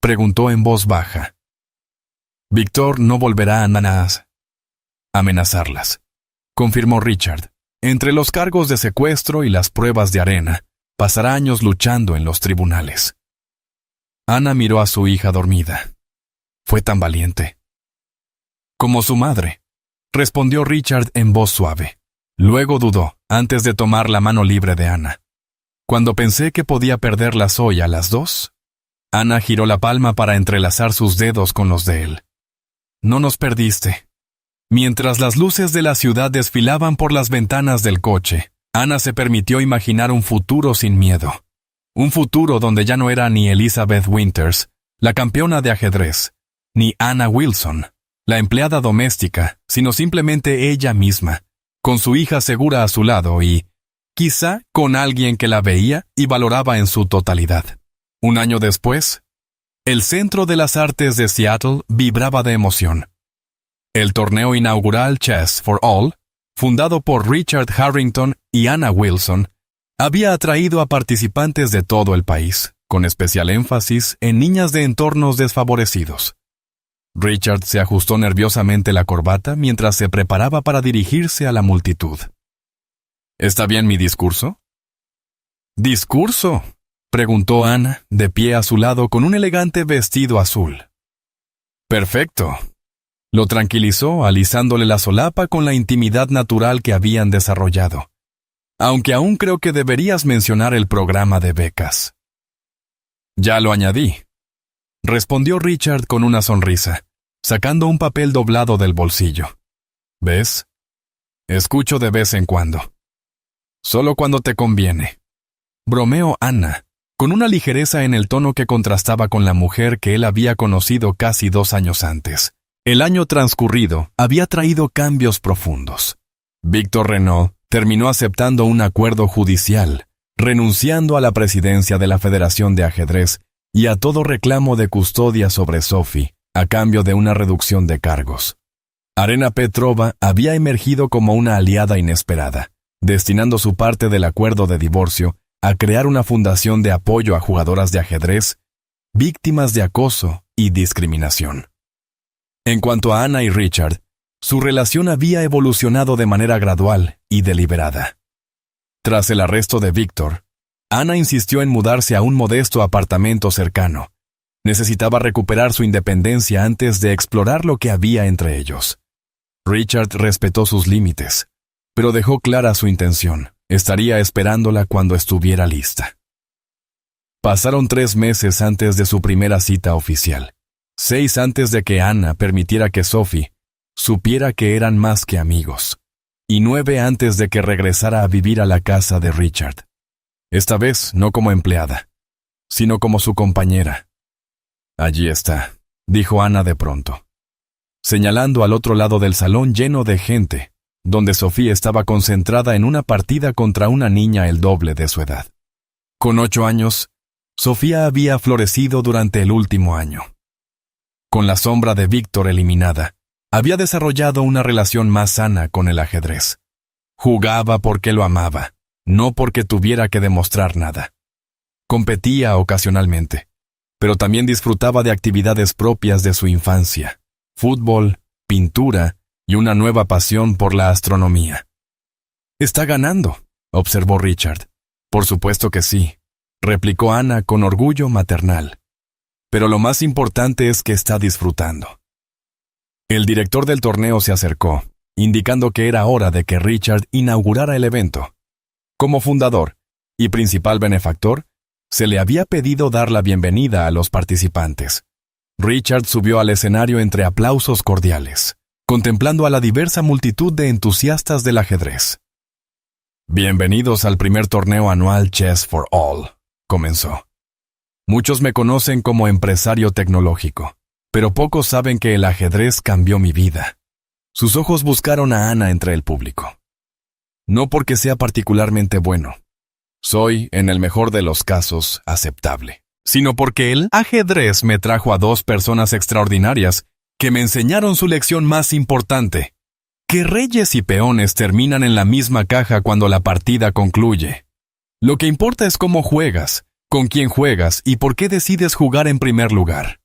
preguntó en voz baja. «Víctor no volverá a amenazarlas», confirmó Richard. «Entre los cargos de secuestro y las pruebas de arena, pasará años luchando en los tribunales». Anna miró a su hija dormida. Fue tan valiente. «Como su madre», respondió Richard en voz suave. Luego dudó, antes de tomar la mano libre de Anna. «Cuando pensé que podía perderlas hoy a las 2, Anna giró la palma para entrelazar sus dedos con los de él. «No nos perdiste». Mientras las luces de la ciudad desfilaban por las ventanas del coche, Anna se permitió imaginar un futuro sin miedo. Un futuro donde ya no era ni Elizabeth Winters, la campeona de ajedrez, ni Anna Wilson, la empleada doméstica, sino simplemente ella misma, con su hija segura a su lado y, quizá, con alguien que la veía y valoraba en su totalidad. Un año después, el Centro de las Artes de Seattle vibraba de emoción. El torneo inaugural Chess for All, fundado por Richard Harrington y Anna Wilson, había atraído a participantes de todo el país, con especial énfasis en niñas de entornos desfavorecidos. Richard se ajustó nerviosamente la corbata mientras se preparaba para dirigirse a la multitud. ¿Está bien mi discurso? ¿Discurso?, preguntó Anna, de pie a su lado con un elegante vestido azul. Perfecto. Lo tranquilizó, alisándole la solapa con la intimidad natural que habían desarrollado. Aunque aún creo que deberías mencionar el programa de becas. Ya lo añadí, respondió Richard con una sonrisa, sacando un papel doblado del bolsillo. ¿Ves? Escucho de vez en cuando. Solo cuando te conviene. Bromeó Anna, con una ligereza en el tono que contrastaba con la mujer que él había conocido casi 2 años antes. El año transcurrido había traído cambios profundos. Víctor Renaud terminó aceptando un acuerdo judicial, renunciando a la presidencia de la Federación de Ajedrez y a todo reclamo de custodia sobre Sophie, a cambio de una reducción de cargos. Arena Petrova había emergido como una aliada inesperada, destinando su parte del acuerdo de divorcio a crear una fundación de apoyo a jugadoras de ajedrez, víctimas de acoso y discriminación. En cuanto a Anna y Richard, su relación había evolucionado de manera gradual y deliberada. Tras el arresto de Víctor, Anna insistió en mudarse a un modesto apartamento cercano. Necesitaba recuperar su independencia antes de explorar lo que había entre ellos. Richard respetó sus límites, pero dejó clara su intención. Estaría esperándola cuando estuviera lista. Pasaron 3 meses antes de su primera cita oficial. 6 antes de que Anna permitiera que Sophie supiera que eran más que amigos. Y 9 antes de que regresara a vivir a la casa de Richard. Esta vez no como empleada, sino como su compañera. Allí está, dijo Anna de pronto, señalando al otro lado del salón lleno de gente, donde Sophie estaba concentrada en una partida contra una niña el doble de su edad. Con 8 años, Sofía había florecido durante el último año. Con la sombra de Víctor eliminada, había desarrollado una relación más sana con el ajedrez. Jugaba porque lo amaba, no porque tuviera que demostrar nada. Competía ocasionalmente, pero también disfrutaba de actividades propias de su infancia: fútbol, pintura y una nueva pasión por la astronomía. Está ganando, observó Richard. Por supuesto que sí, replicó Ana con orgullo maternal. Pero lo más importante es que está disfrutando. El director del torneo se acercó, indicando que era hora de que Richard inaugurara el evento. Como fundador y principal benefactor, se le había pedido dar la bienvenida a los participantes. Richard subió al escenario entre aplausos cordiales, contemplando a la diversa multitud de entusiastas del ajedrez. Bienvenidos al primer torneo anual Chess for All, comenzó. Muchos me conocen como empresario tecnológico, pero pocos saben que el ajedrez cambió mi vida. Sus ojos buscaron a Ana entre el público. No porque sea particularmente bueno. Soy, en el mejor de los casos, aceptable. Sino porque el ajedrez me trajo a dos personas extraordinarias que me enseñaron su lección más importante. Que reyes y peones terminan en la misma caja cuando la partida concluye. Lo que importa es cómo juegas, con quién juegas y por qué decides jugar en primer lugar.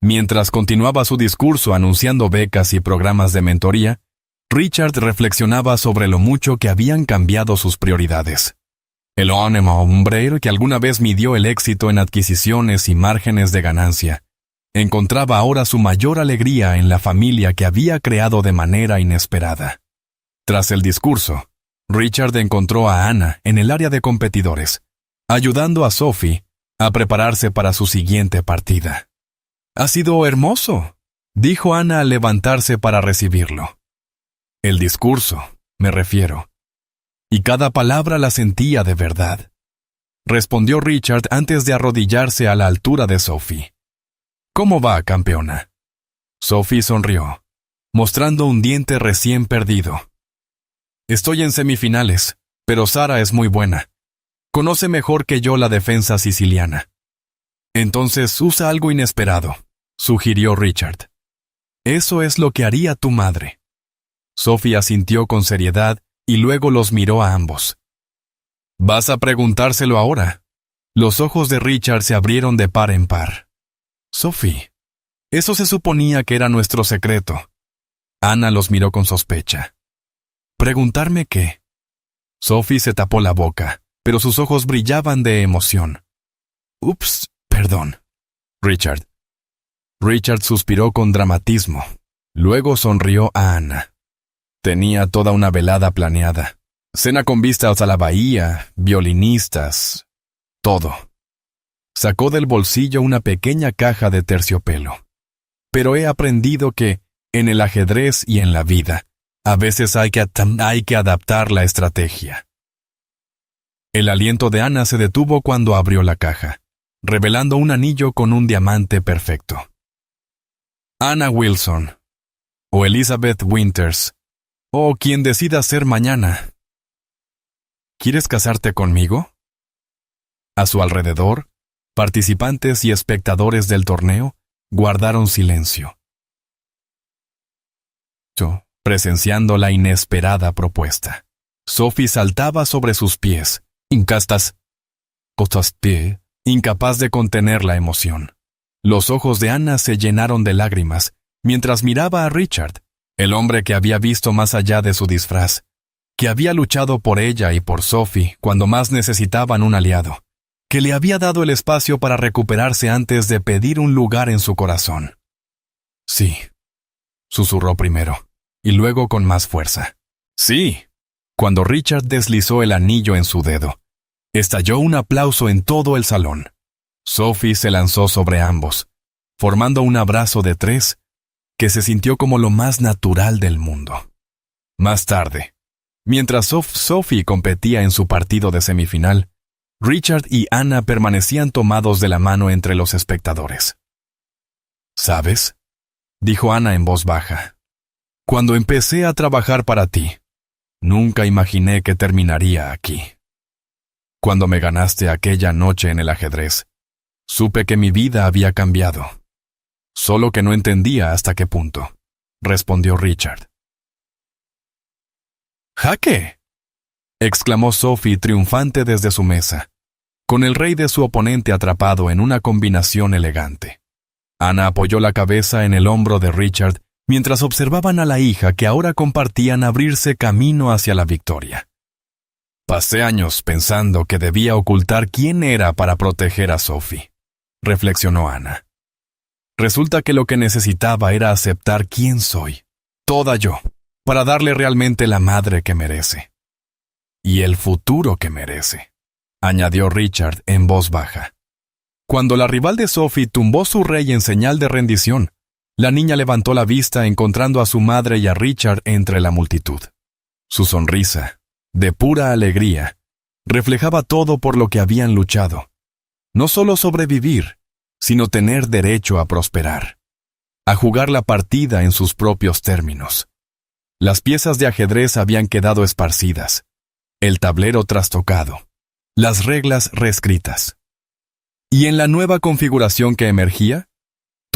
Mientras continuaba su discurso anunciando becas y programas de mentoría, Richard reflexionaba sobre lo mucho que habían cambiado sus prioridades. El hombre que alguna vez midió el éxito en adquisiciones y márgenes de ganancia, encontraba ahora su mayor alegría en la familia que había creado de manera inesperada. Tras el discurso, Richard encontró a Ana en el área de competidores, ayudando a Sophie a prepararse para su siguiente partida. «Ha sido hermoso», dijo Ana al levantarse para recibirlo. «El discurso, me refiero. Y cada palabra la sentía de verdad», respondió Richard antes de arrodillarse a la altura de Sophie. «¿Cómo va, campeona?» Sophie sonrió, mostrando un diente recién perdido. «Estoy en semifinales, pero Sara es muy buena. Conoce mejor que yo la defensa siciliana». «Entonces usa algo inesperado», sugirió Richard. «Eso es lo que haría tu madre». Sophie asintió con seriedad y luego los miró a ambos. «¿Vas a preguntárselo ahora?» Los ojos de Richard se abrieron de par en par. «Sophie, eso se suponía que era nuestro secreto». Ana los miró con sospecha. «¿Preguntarme qué?» Sophie se tapó la boca, pero sus ojos brillaban de emoción. «Ups, perdón, Richard». Richard suspiró con dramatismo. Luego sonrió a Ana. Tenía toda una velada planeada. Cena con vistas a la bahía, violinistas, todo. Sacó del bolsillo una pequeña caja de terciopelo. Pero he aprendido que, en el ajedrez y en la vida, a veces hay que adaptar la estrategia. El aliento de Ana se detuvo cuando abrió la caja, revelando un anillo con un diamante perfecto. Anna Wilson, o Elizabeth Winters, o quien decida ser mañana. ¿Quieres casarte conmigo? A su alrededor, participantes y espectadores del torneo guardaron silencio, presenciando la inesperada propuesta. Sophie saltaba sobre sus pies, incapaz de contener la emoción. Los ojos de Ana se llenaron de lágrimas mientras miraba a Richard, el hombre que había visto más allá de su disfraz, que había luchado por ella y por Sophie cuando más necesitaban un aliado, que le había dado el espacio para recuperarse antes de pedir un lugar en su corazón. «Sí», susurró primero, y luego con más fuerza. «Sí». Cuando Richard deslizó el anillo en su dedo, estalló un aplauso en todo el salón. Sophie se lanzó sobre ambos, formando un abrazo de tres que se sintió como lo más natural del mundo. Más tarde, mientras Sophie competía en su partido de semifinal, Richard y Ana permanecían tomados de la mano entre los espectadores. «¿Sabes?», dijo Ana en voz baja. «Cuando empecé a trabajar para ti, nunca imaginé que terminaría aquí. Cuando me ganaste aquella noche en el ajedrez, supe que mi vida había cambiado. Solo que no entendía hasta qué punto», respondió Richard. «¡Jaque!», exclamó Sophie triunfante desde su mesa, con el rey de su oponente atrapado en una combinación elegante. Ana apoyó la cabeza en el hombro de Richard mientras observaban a la hija que ahora compartían abrirse camino hacia la victoria. Pasé años pensando que debía ocultar quién era para proteger a Sophie, reflexionó Ana. Resulta que lo que necesitaba era aceptar quién soy, toda yo, para darle realmente la madre que merece. Y el futuro que merece, añadió Richard en voz baja. Cuando la rival de Sophie tumbó su rey en señal de rendición, la niña levantó la vista encontrando a su madre y a Richard entre la multitud. Su sonrisa, de pura alegría, reflejaba todo por lo que habían luchado. No solo sobrevivir, sino tener derecho a prosperar, a jugar la partida en sus propios términos. Las piezas de ajedrez habían quedado esparcidas, el tablero trastocado, las reglas reescritas. Y en la nueva configuración que emergía,